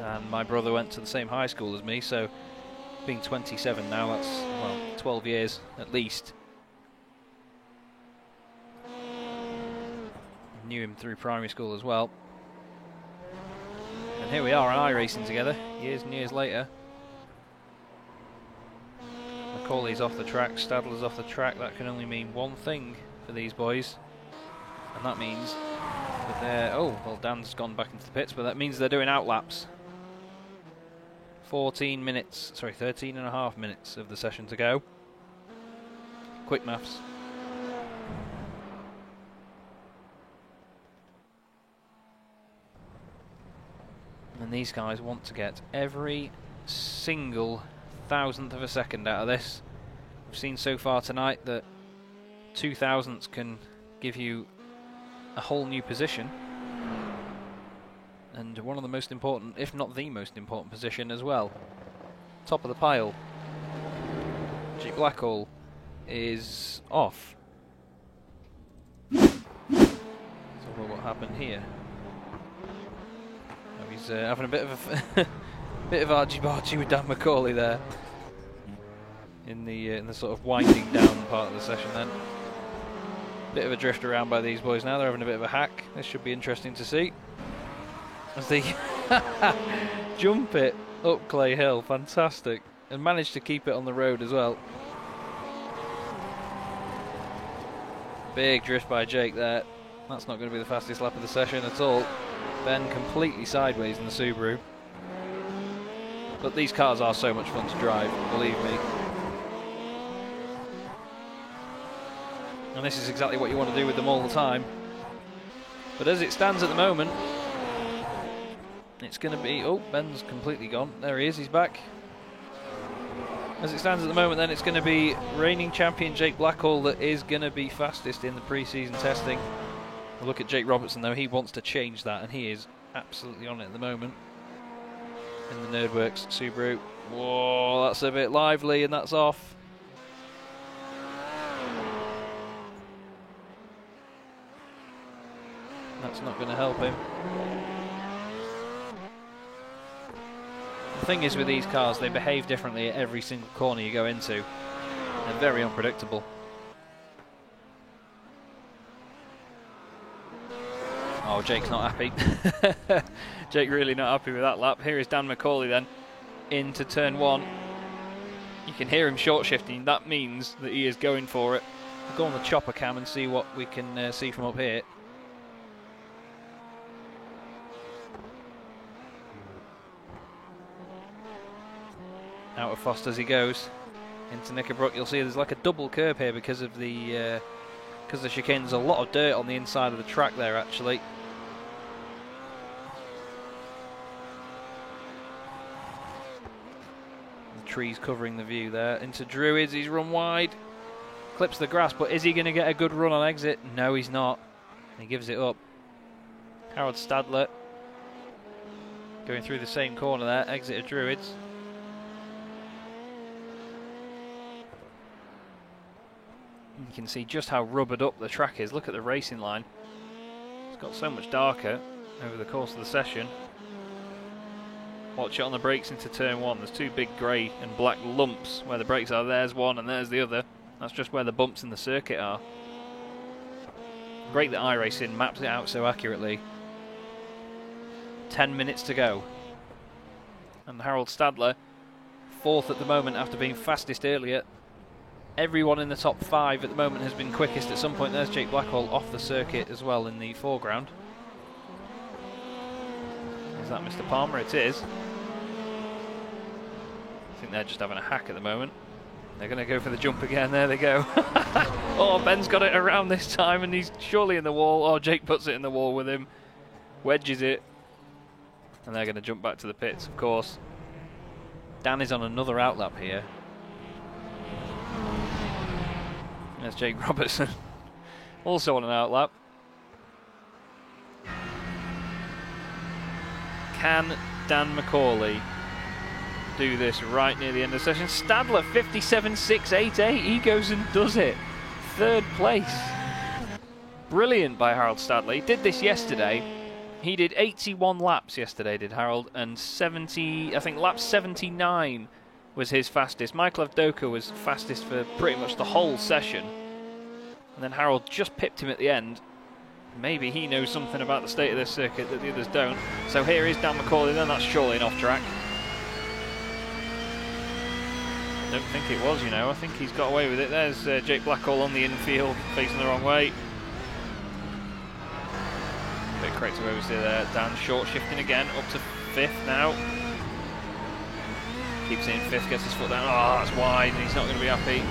and my brother went to the same high school as me, so being 27 now, that's 12 years at least. Knew him through primary school as well. And here we are on iRacing together, years and years later. McCauley's off the track, Stadler's off the track. That can only mean one thing for these boys. And that means that they're... Dan's gone back into the pits, but that means they're doing outlaps. 13 and a half minutes of the session to go. Quick maths. And these guys want to get every single 1,000th of a second out of this. We've seen so far tonight that 2,000ths can give you a whole new position. And one of the most important, if not the most important position as well. Top of the pile. Jake Blackhall is off. So what happened here? He's having a bit of a bit of argy-bargy with Dan McCauley there in the sort of winding down part of the session. Then bit of a drift around by these boys now. They're having a bit of a hack. This should be interesting to see as they jump it up Clay Hill. Fantastic, and managed to keep it on the road as well. Big drift by Jake there. That's not going to be the fastest lap of the session at all. Ben completely sideways in the Subaru. But these cars are so much fun to drive, believe me. And this is exactly what you want to do with them all the time. But as it stands at the moment, It's going to be... Oh, Ben's completely gone. There he is, he's back. As it stands at the moment, then, it's going to be reigning champion Jake Blackhall that is going to be fastest in the pre-season testing. A look at Jake Robertson, though. He wants to change that, and he is absolutely on it at the moment. In the Nerdworks Subaru. Whoa, that's a bit lively, and that's off. That's not going to help him. The thing is with these cars, they behave differently at every single corner you go into. They're very unpredictable. Oh, Jake's not happy. Jake really not happy with that lap. Here is Dan McCauley then, into turn 1. You can hear him short shifting. That means that he is going for it. We'll go on the chopper cam and see what we can see from up here. Out of Foster as he goes into Knickerbrook. You'll see there's like a double curb here because of the chicane. There's a lot of dirt on the inside of the track there, actually. The trees covering the view there. Into Druids, he's run wide. Clips the grass, but is he going to get a good run on exit? No, he's not. He gives it up. Harold Stadler going through the same corner there, exit of Druids. You can see just how rubbered up the track is. Look at the racing line. It's got so much darker over the course of the session. Watch it on the brakes into turn 1. There's 2 big grey and black lumps where the brakes are. There's one and there's the other. That's just where the bumps in the circuit are. Great that iRacing maps it out so accurately. 10 minutes to go. And Harold Stadler, 4th at the moment after being fastest earlier. Everyone in the top 5 at the moment has been quickest at some point. There's Jake Blackhall off the circuit as well in the foreground. Is that Mr. Palmer? It is. I think they're just having a hack at the moment. They're going to go for the jump again. There they go. Oh, Ben's got it around this time and he's surely in the wall. Oh, Jake puts it in the wall with him. Wedges it. And they're going to jump back to the pits, of course. Dan is on another outlap here. There's Jake Robertson, also on an outlap. Can Dan McCauley do this right near the end of the session? Stadler, 57.688. He goes and does it. 3rd place. Brilliant by Harold Stadler. He did this yesterday. He did 81 laps yesterday, did Harold, and 70, I think lap 79 was his fastest. Michael Avdoka was fastest for pretty much the whole session. And then Harold just pipped him at the end. Maybe he knows something about the state of this circuit that the others don't. So here is Dan McCauley then, that's surely an off track. I don't think it was, you know. I think he's got away with it. There's Jake Blackhall on the infield, facing the wrong way. Bit correct to oversteer there. Dan short shifting again, up to 5th now. Keeps it in 5th, gets his foot down. Oh, that's wide, and he's not going to be happy.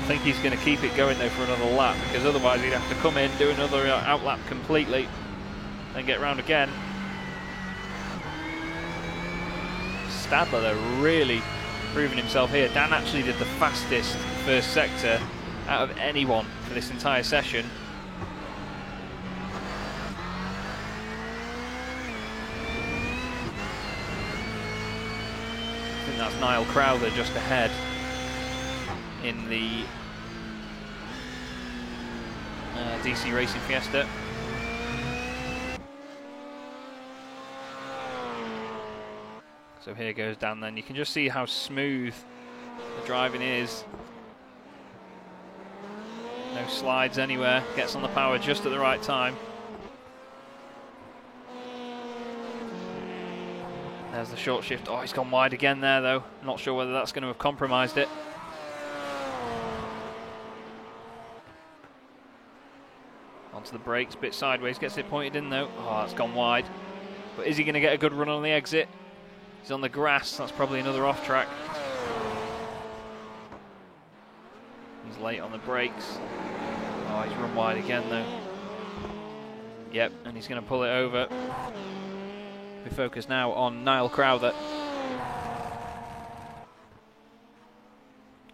I think he's going to keep it going though for another lap, because otherwise he'd have to come in, do another outlap completely, then get round again. Stadler though really proving himself here. Dan actually did the fastest first sector out of anyone for this entire session. I think that's Niall Crowther just ahead in the DC Racing Fiesta. So here goes Dan then. You can just see how smooth the driving is. No slides anywhere. Gets on the power just at the right time. There's the short shift. Oh, he's gone wide again there though. Not sure whether that's going to have compromised it. Onto the brakes, bit sideways, gets it pointed in though. Oh, that's gone wide. But is he going to get a good run on the exit? He's on the grass, that's probably another off track. He's late on the brakes. Oh, he's run wide again though. Yep, and he's going to pull it over. We focus now on Niall Crowther.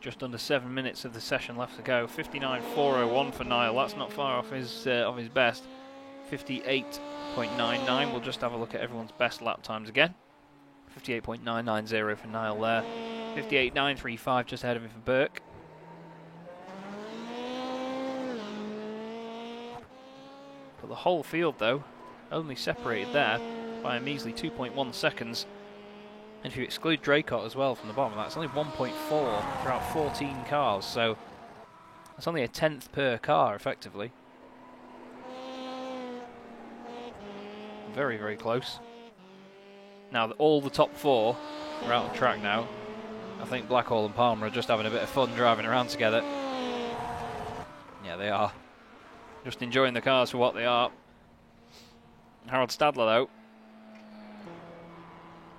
Just under 7 minutes of the session left to go. 59.401 for Niall. That's not far off his best. 58.99. We'll just have a look at everyone's best lap times again. 58.990 for Niall there. 58.935 just ahead of him for Burke. But the whole field, though, only separated there by a measly 2.1 seconds. And if you exclude Draycott as well from the bottom, that's only 1.4 throughout 14 cars, so that's only a tenth per car, effectively. Very, very close. Now, all the top four are out on track now. I think Blackhall and Palmer are just having a bit of fun driving around together. Yeah, they are. Just enjoying the cars for what they are. Harold Stadler, though,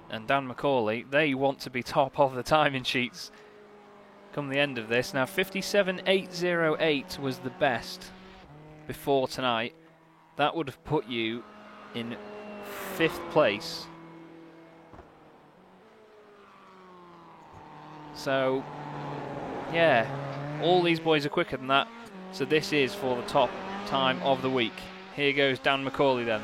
and Dan McCauley, they want to be top of the timing sheets come the end of this. Now, 57.808 was the best before tonight. That would have put you in 5th place. So, yeah, all these boys are quicker than that. So this is for the top time of the week. Here goes Dan McCauley then.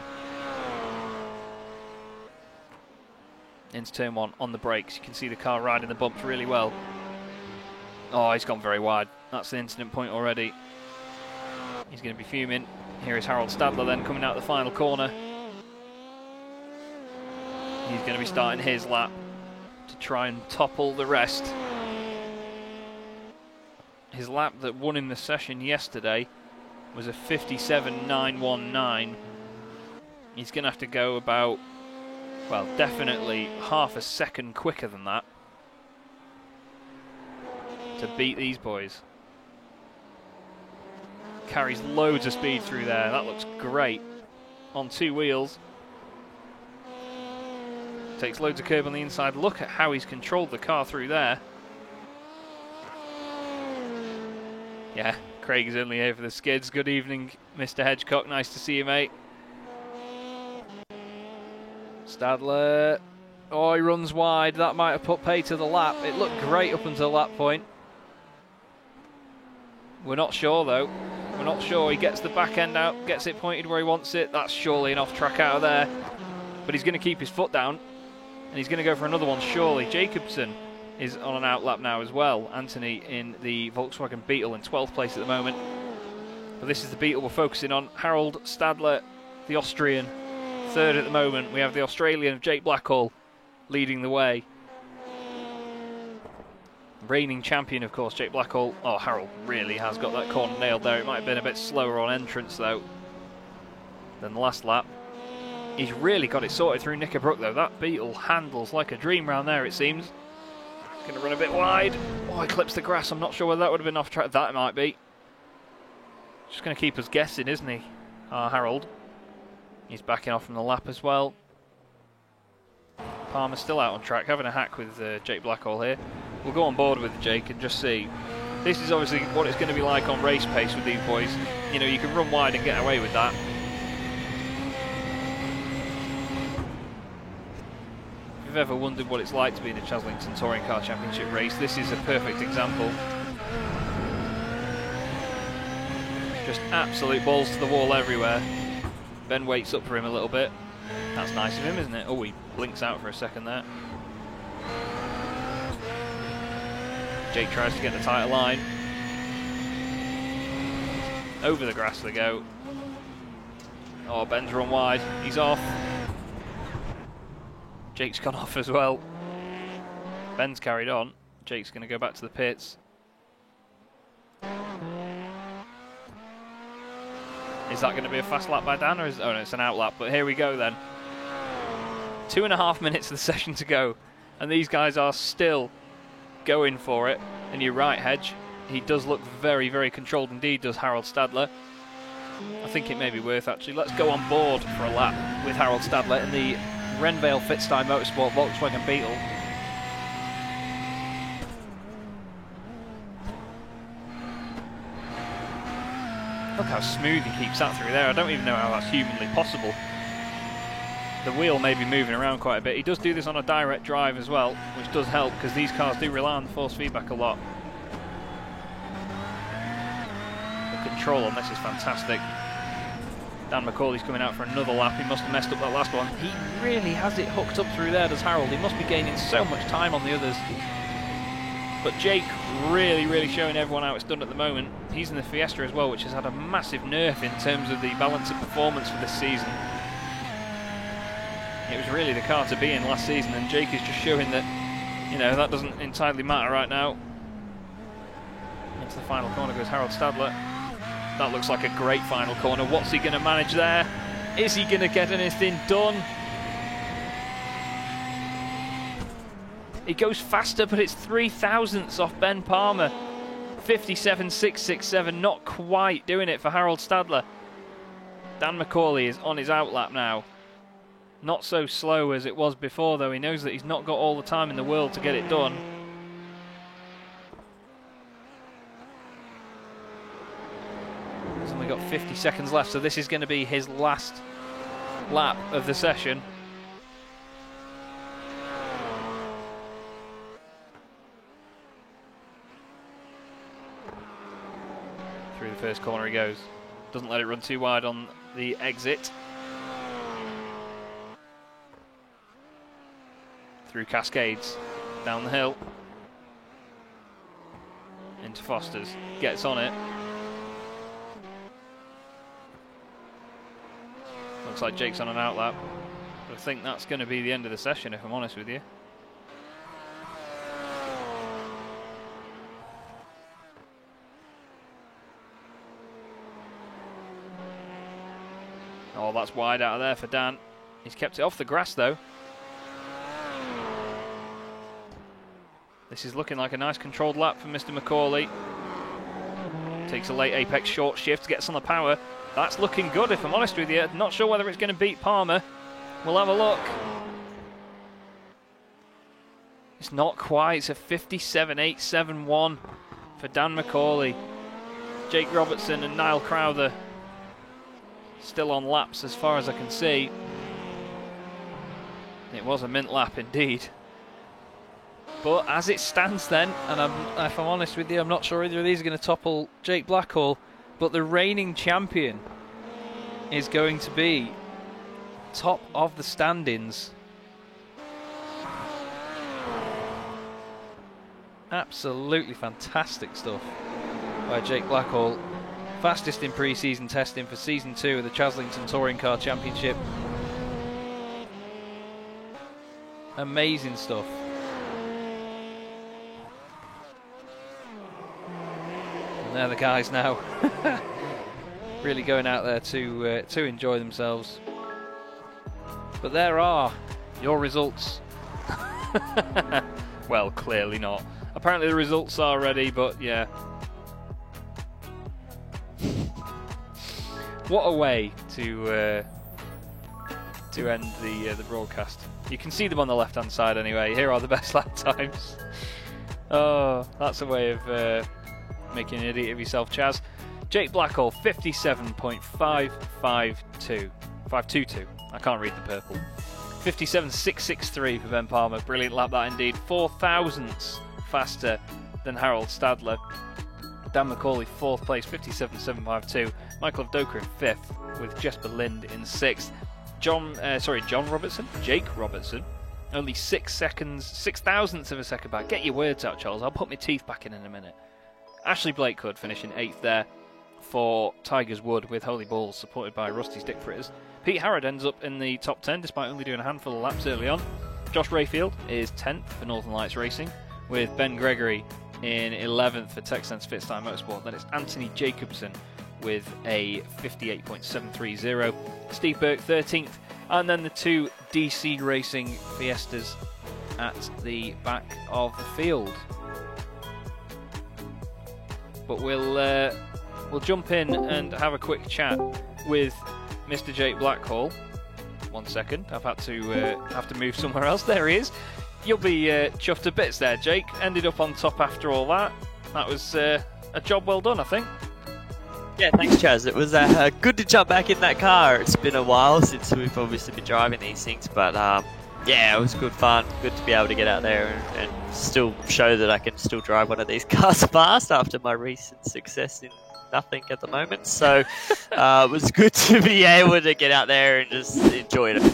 Into turn 1 on the brakes. You can see the car riding the bumps really well. Oh, he's gone very wide. That's an incident point already. He's going to be fuming. Here is Harold Stadler then coming out the final corner. He's going to be starting his lap to try and topple the rest. His lap that won him the session yesterday was a 57.919. He's going to have to go about, well, definitely half a second quicker than that to beat these boys. Carries loads of speed through there. That looks great on 2 wheels. Takes loads of curb on the inside. Look at how he's controlled the car through there. Yeah, Craig is only here for the skids. Good evening, Mr. Hedgecock. Nice to see you, mate. Stadler. Oh, he runs wide. That might have put pay to the lap. It looked great up until that point. We're not sure, though. We're not sure. He gets the back end out, gets it pointed where he wants it. That's surely an off-track out of there. But he's going to keep his foot down, and he's going to go for another one, surely. Jacobson is on an outlap now as well. Anthony in the Volkswagen Beetle in 12th place at the moment. But this is the Beetle we're focusing on. Harold Stadler, the Austrian, 3rd at the moment. We have the Australian of Jake Blackhall leading the way. Reigning champion, of course, Jake Blackhall. Oh, Harold really has got that corner nailed there. It might have been a bit slower on entrance, though, than the last lap. He's really got it sorted through Knickerbrook, though. That Beetle handles like a dream round there, it seems. He's going to run a bit wide. Oh, he clips the grass. I'm not sure whether that would have been off track. That might be. Just going to keep us guessing, isn't he? Harold. He's backing off from the lap as well. Palmer's still out on track, having a hack with Jake Blackhall here. We'll go on board with Jake and just see. This is obviously what it's going to be like on race pace with these boys. You know, you can run wide and get away with that. If you've ever wondered what it's like to be in a Chaslington Touring Car Championship race, this is a perfect example. Just absolute balls to the wall everywhere. Ben waits up for him a little bit. That's nice of him, isn't it? Oh, he blinks out for a second there. Jake tries to get the tighter line. Over the grass they go. Oh, Ben's run wide. He's off. Jake's gone off as well. Ben's carried on. Jake's going to go back to the pits. Is that going to be a fast lap by Dan, or is oh no, it's an out lap? But here we go then. 2.5 minutes of the session to go, and these guys are still going for it. And you're right, Hedge. He does look very, very controlled indeed, does Harold Stadler. I think it may be worth actually. Let's go on board for a lap with Harold Stadler in the Renvale Fitstime Motorsport Volkswagen Beetle. Look how smooth he keeps that through there. I don't even know how that's humanly possible. The wheel may be moving around quite a bit. He does do this on a direct drive as well, which does help because these cars do rely on the force feedback a lot. The control on this is fantastic. Dan McCauley's coming out for another lap. He must have messed up that last one. He really has it hooked up through there, does Harold. He must be gaining so much time on the others. But Jake really showing everyone how it's done at the moment. He's in the Fiesta as well, which has had a massive nerf in terms of the balance of performance for this season. It was really the car to be in last season, and Jake is just showing that, you know, that doesn't entirely matter right now. Into the final corner goes Harold Stadler. That looks like a great final corner. What's he going to manage there? Is he going to get anything done? He goes faster, but it's 0.003 off Ben Palmer. 57.667, not quite doing it for Harold Stadler. Dan McCauley is on his outlap now. Not so slow as it was before, though. He knows that he's not got all the time in the world to get it done. He's only got 50 seconds left, so this is going to be his last lap of the session. Through the first corner he goes. Doesn't let it run too wide on the exit. Through Cascades, down the hill, into Foster's, gets on it. Looks like Jake's on an outlap, but I think that's going to be the end of the session, if I'm honest with you. Oh, that's wide out of there for Dan. He's kept it off the grass though. This is looking like a nice controlled lap for Mr. McCauley. Takes a late apex short shift, gets on the power. That's looking good, if I'm honest with you. Not sure whether it's going to beat Palmer. We'll have a look. It's not quite. It's a 57.871 for Dan McCauley. Jake Robertson and Niall Crowther still on laps as far as I can see. It was a mint lap indeed. But as it stands then, and if I'm honest with you, I'm not sure either of these are going to topple Jake Blackhall, but the reigning champion is going to be top of the standings. Absolutely fantastic stuff by Jake Blackhall. Fastest in pre-season testing for Season 2 of the Chaslington Touring Car Championship. Amazing stuff. And they're the guys now, really going out there to enjoy themselves. But there are your results. Well, clearly not. Apparently the results are ready, but yeah. What a way to end the broadcast. You can see them on the left-hand side anyway. Here are the best lap times. Oh, that's a way of making an idiot of yourself, Chaz. Jake Blackhall, 57.522. I can't read the purple. 57.663 for Ben Palmer. Brilliant lap that indeed. 4 thousandths faster than Harold Stadler. Dan McCauley, 4th place, 57.752. Michael Avdoka in 5th, with Jesper Lind in 6th. Jake Robertson, only 6 seconds, 6 thousandths of a second back. Get your words out, Charles. I'll put my teeth back in a minute. Ashley Blakehood finishing 8th there for Tigers Wood with Holy Balls, supported by Rusty Stick Fritters. Pete Harrod ends up in the top 10 despite only doing a handful of laps early on. Josh Rayfield is 10th for Northern Lights Racing, with Ben Gregory in 11th for Texsense Fitstyle Motorsport. Then it's Anthony Jacobson with a 58.730. Steve Burke 13th, and then the 2 DC Racing Fiestas at the back of the field. But we'll jump in and have a quick chat with Mr. Jake Blackhall. 1 second, I've had to move somewhere else. There he is. You'll be chuffed to bits there, Jake. Ended up on top after all that. That was a job well done, I think. Yeah, thanks, Chaz. It was good to jump back in that car. It's been a while since we've obviously been driving these things, but yeah, it was good fun. Good to be able to get out there and still show that I can still drive one of these cars fast after my recent success in nothing at the moment. So it was good to be able to get out there and just enjoy it.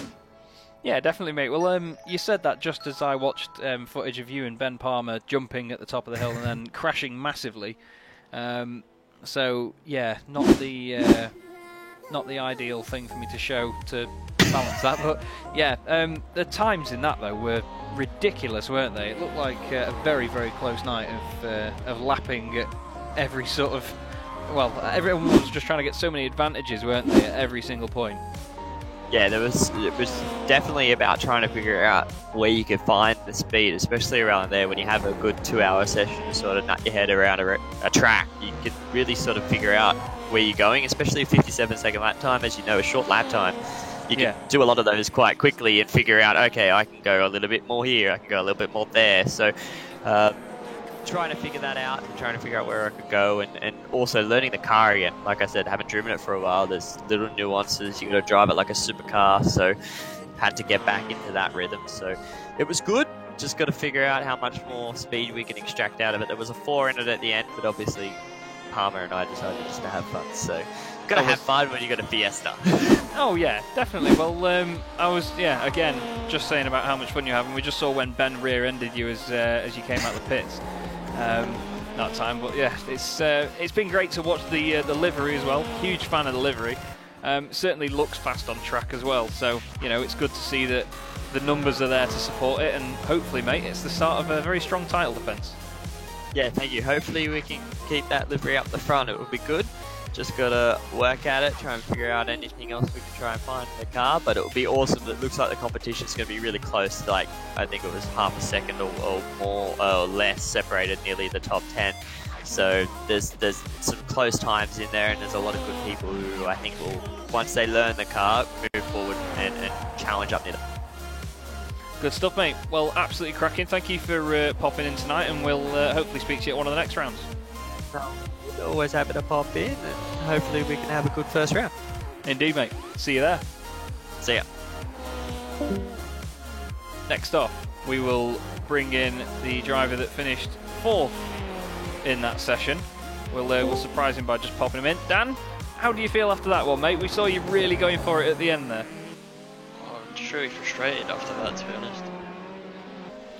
Yeah, definitely, mate. Well, you said that just as I watched footage of you and Ben Palmer jumping at the top of the hill and then crashing massively. So yeah, not the ideal thing for me to show to balance that. But yeah, the times in that though were ridiculous, weren't they? It looked like a very, very close night of lapping at every sort of. Well, everyone was just trying to get so many advantages, weren't they, at every single point? Yeah, it was definitely about trying to figure out where you could find the speed, especially around there when you have a good 2-hour session to sort of nut your head around a track. You can really sort of figure out where you're going, especially a 57-second lap time, as you know, a short lap time. You can do a lot of those quite quickly and figure out, okay, I can go a little bit more here, I can go a little bit more there. So trying to figure that out and trying to figure out where I could go and also learning the car again. Like I said, haven't driven it for a while. There's little nuances. You got to drive it like a supercar, so had to get back into that rhythm. So it was good. Just got to figure out how much more speed we can extract out of it. There was a 4 in it at the end, but obviously Palmer and I decided just to have fun. So got to have fun when you got a Fiesta. Oh yeah, definitely. Well, I was again just saying about how much fun you're having. We just saw when Ben rear-ended you as you came out of the pits. That time, but yeah, it's been great to watch the livery as well. Huge fan of the livery. Certainly looks fast on track as well. So you know, it's good to see that the numbers are there to support it, and hopefully, mate, it's the start of a very strong title defence. Yeah, thank you. Hopefully, we can keep that livery up the front. It would be good. Just gotta work at it, try and figure out anything else we can try and find in the car. But it would be awesome. It looks like the competition's going to be really close. Like I think it was half a second or more or less separated nearly the top 10. So there's some close times in there, and there's a lot of good people who I think will, once they learn the car, move forward and challenge up near them. Good stuff, mate. Well, absolutely cracking. Thank you for popping in tonight, and we'll hopefully speak to you at one of the next rounds. Always happy to pop in, and hopefully we can have a good first round. Indeed, mate. See you there. See ya. Next off, we will bring in the driver that finished 4th in that session. We'll surprise him by just popping him in. Dan, how do you feel after that one, mate? We saw you really going for it at the end there. Oh, I'm just really frustrated after that, to be honest.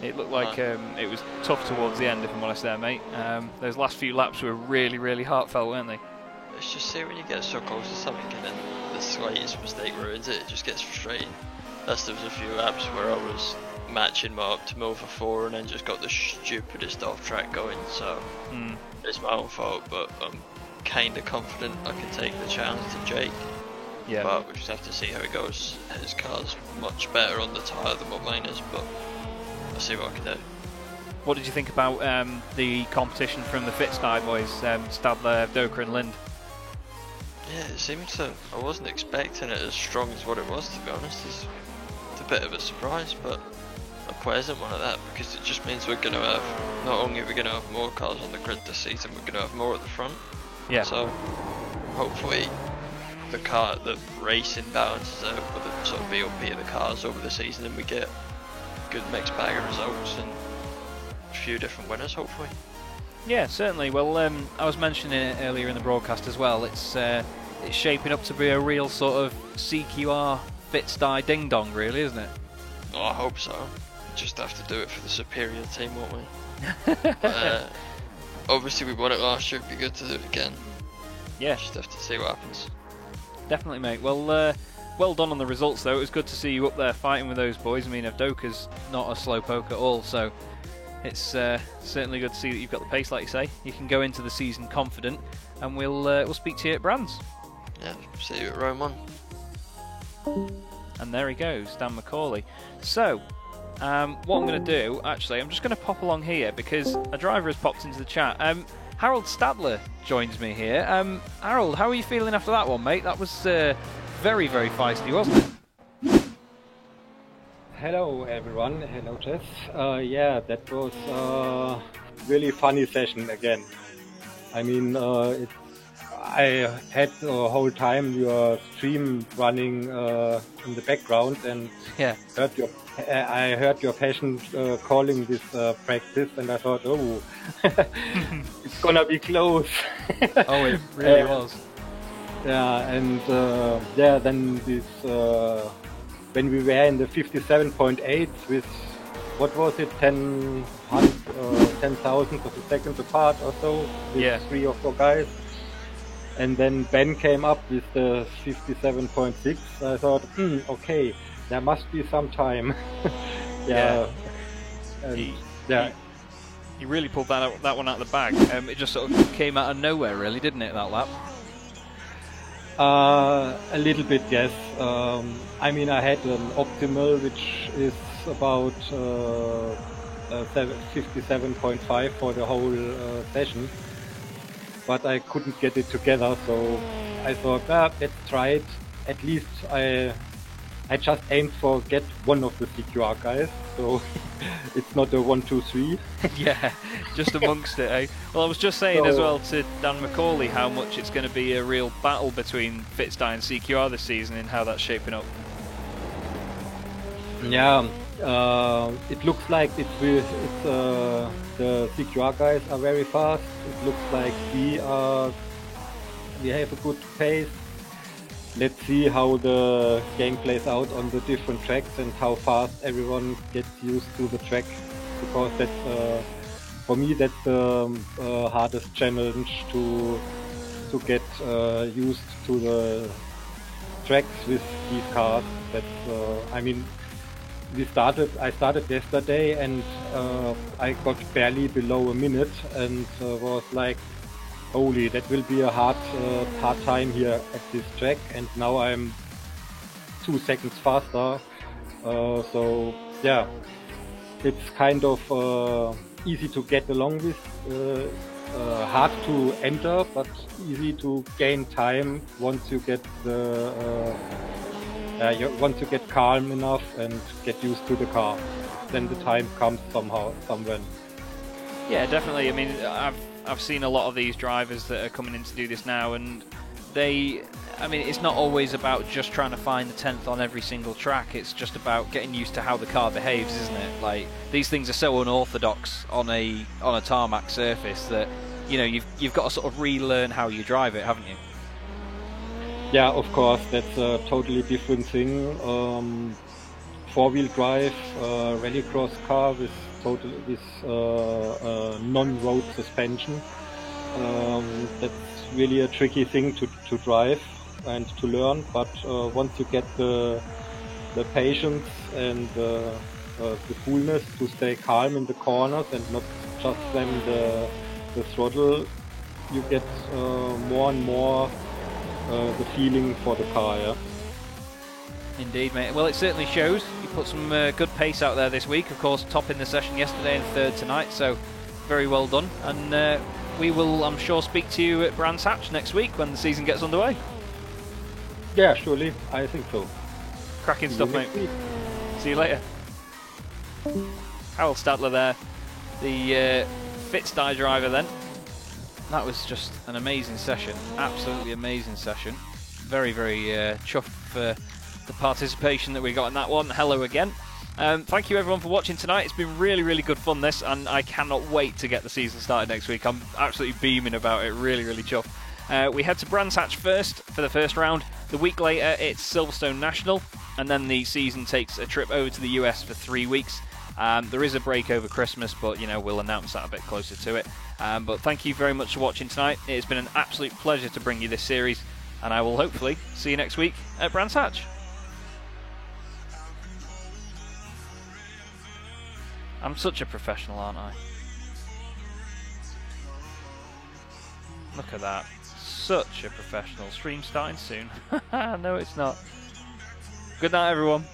It looked like it was tough towards the end, if I'm honest there, mate. Those last few laps were really, really heartfelt, weren't they? It's just see when you get so close to something and then the slightest mistake ruins it, it just gets frustrating. There was a few laps where I was matching my optimal for 4 and then just got the stupidest off track going, so it's my own fault, but I'm kinda confident I can take the challenge to Jake. Yeah. But we just have to see how it goes. His car's much better on the tyre than what mine is, but I'll see what I can do. What did you think about the competition from the FitSky boys, Stadler, Doker and Lind? Yeah, it seemed to. I wasn't expecting it as strong as what it was, to be honest. It's a bit of a surprise, but a pleasant one at that, because it just means we're going to have, not only are we going to have more cars on the grid this season, we're going to have more at the front. Yeah. So hopefully the racing balances out with the sort of BOP of the cars over the season, and we get good mixed bag of results and a few different winners, hopefully. Yeah, certainly. Well, I was mentioning it earlier in the broadcast as well. It's shaping up to be a real sort of CQR FitSky ding dong, really, isn't it? Oh, I hope so. Just have to do it for the superior team, won't we? But, obviously, we won it last year. It'd be good to do it again. Yeah, just have to see what happens. Definitely, mate. Well, well done on the results, though. It was good to see you up there fighting with those boys. I mean, Avdoka's not a slow poke at all, so it's certainly good to see that you've got the pace, like you say. You can go into the season confident, and we'll speak to you at Brands. Yeah, see you at Rome 1. And there he goes, Dan McCauley. So, what I'm going to do, actually, I'm just going to pop along here because a driver has popped into the chat. Harold Stadler joins me here. Harold, how are you feeling after that one, mate? That was very, very feisty, wasn't it? Hello, everyone. Hello, Jeff. Yeah, that was a really funny session again. I mean, I had the whole time your stream running in the background, and Yeah. I heard your passion calling this practice, and I thought, oh, it's gonna be close. Oh, it really was. Yeah, and then this when we were in the 57.8 with what was it, 10 thousandths of a second apart or so, with Yeah. 3 or 4 guys. And then Ben came up with the 57.6. I thought, okay, there must be some time. Yeah. And, He- yeah. You really pulled that one out of the bag. It just sort of came out of nowhere, really, didn't it, that lap? A little bit, yes. I mean, I had an optimal, which is about 57.5 for the whole session, but I couldn't get it together, so I thought, let's try it. At least I just aimed for get one of the CQR guys, so it's not a 1, 2, 3. Yeah, just amongst it, eh? Well, I was just saying as So- well to Dan McCauley how much it's going to be a real battle between Fitzdie and CQR this season and how that's shaping up. Yeah, it looks like the CQR guys are very fast. It looks like we have a good pace. Let's see how the game plays out on the different tracks and how fast everyone gets used to the track, because that's for me that's the hardest challenge to get used to the tracks with these cars. That's I mean, I started yesterday and I got barely below a minute and was like, holy, that will be a hard time here at this track, and now I'm 2 seconds faster. So yeah, it's kind of easy to get along with, hard to enter, but easy to gain time once you get once you get calm enough and get used to the car. Then the time comes somewhere. Yeah, definitely. I mean, I've seen a lot of these drivers that are coming in to do this now, and it's not always about just trying to find the 10th on every single track. It's just about getting used to how the car behaves, isn't it? Like, these things are so unorthodox on a tarmac surface that, you know, you've got to sort of relearn how you drive it, haven't you? Yeah, of course, that's a totally different thing. Four-wheel drive rallycross car with non-road suspension. That's really a tricky thing to drive and to learn. But once you get the patience and the coolness to stay calm in the corners and not just slam the throttle, you get more and more the feeling for the car. Yeah. Indeed, mate. Well, it certainly shows. You put some good pace out there this week. Of course, top in the session yesterday and third tonight, so very well done. And we will, I'm sure, speak to you at Brands Hatch next week when the season gets underway. Yeah, surely. I think so. Cracking stuff, mate. See you later. Harold Stadler there, the Fitzdie driver then. That was just an amazing session. Absolutely amazing session. Very, very chuffed for the participation that we got in that one. Hello again. Thank you everyone for watching tonight. It's been really, really good fun this, and I cannot wait to get the season started next week. I'm absolutely beaming about it. Really, really chuffed. We head to Brands Hatch first for the first round. The week later it's Silverstone National, and then the season takes a trip over to the US for 3 weeks. There is a break over Christmas, but you know, we'll announce that a bit closer to it. But thank you very much for watching tonight. It has been an absolute pleasure to bring you this series, and I will hopefully see you next week at Brands Hatch. I'm such a professional, aren't I? Look at that. Such a professional. Stream starting soon. No, it's not. Good night, everyone.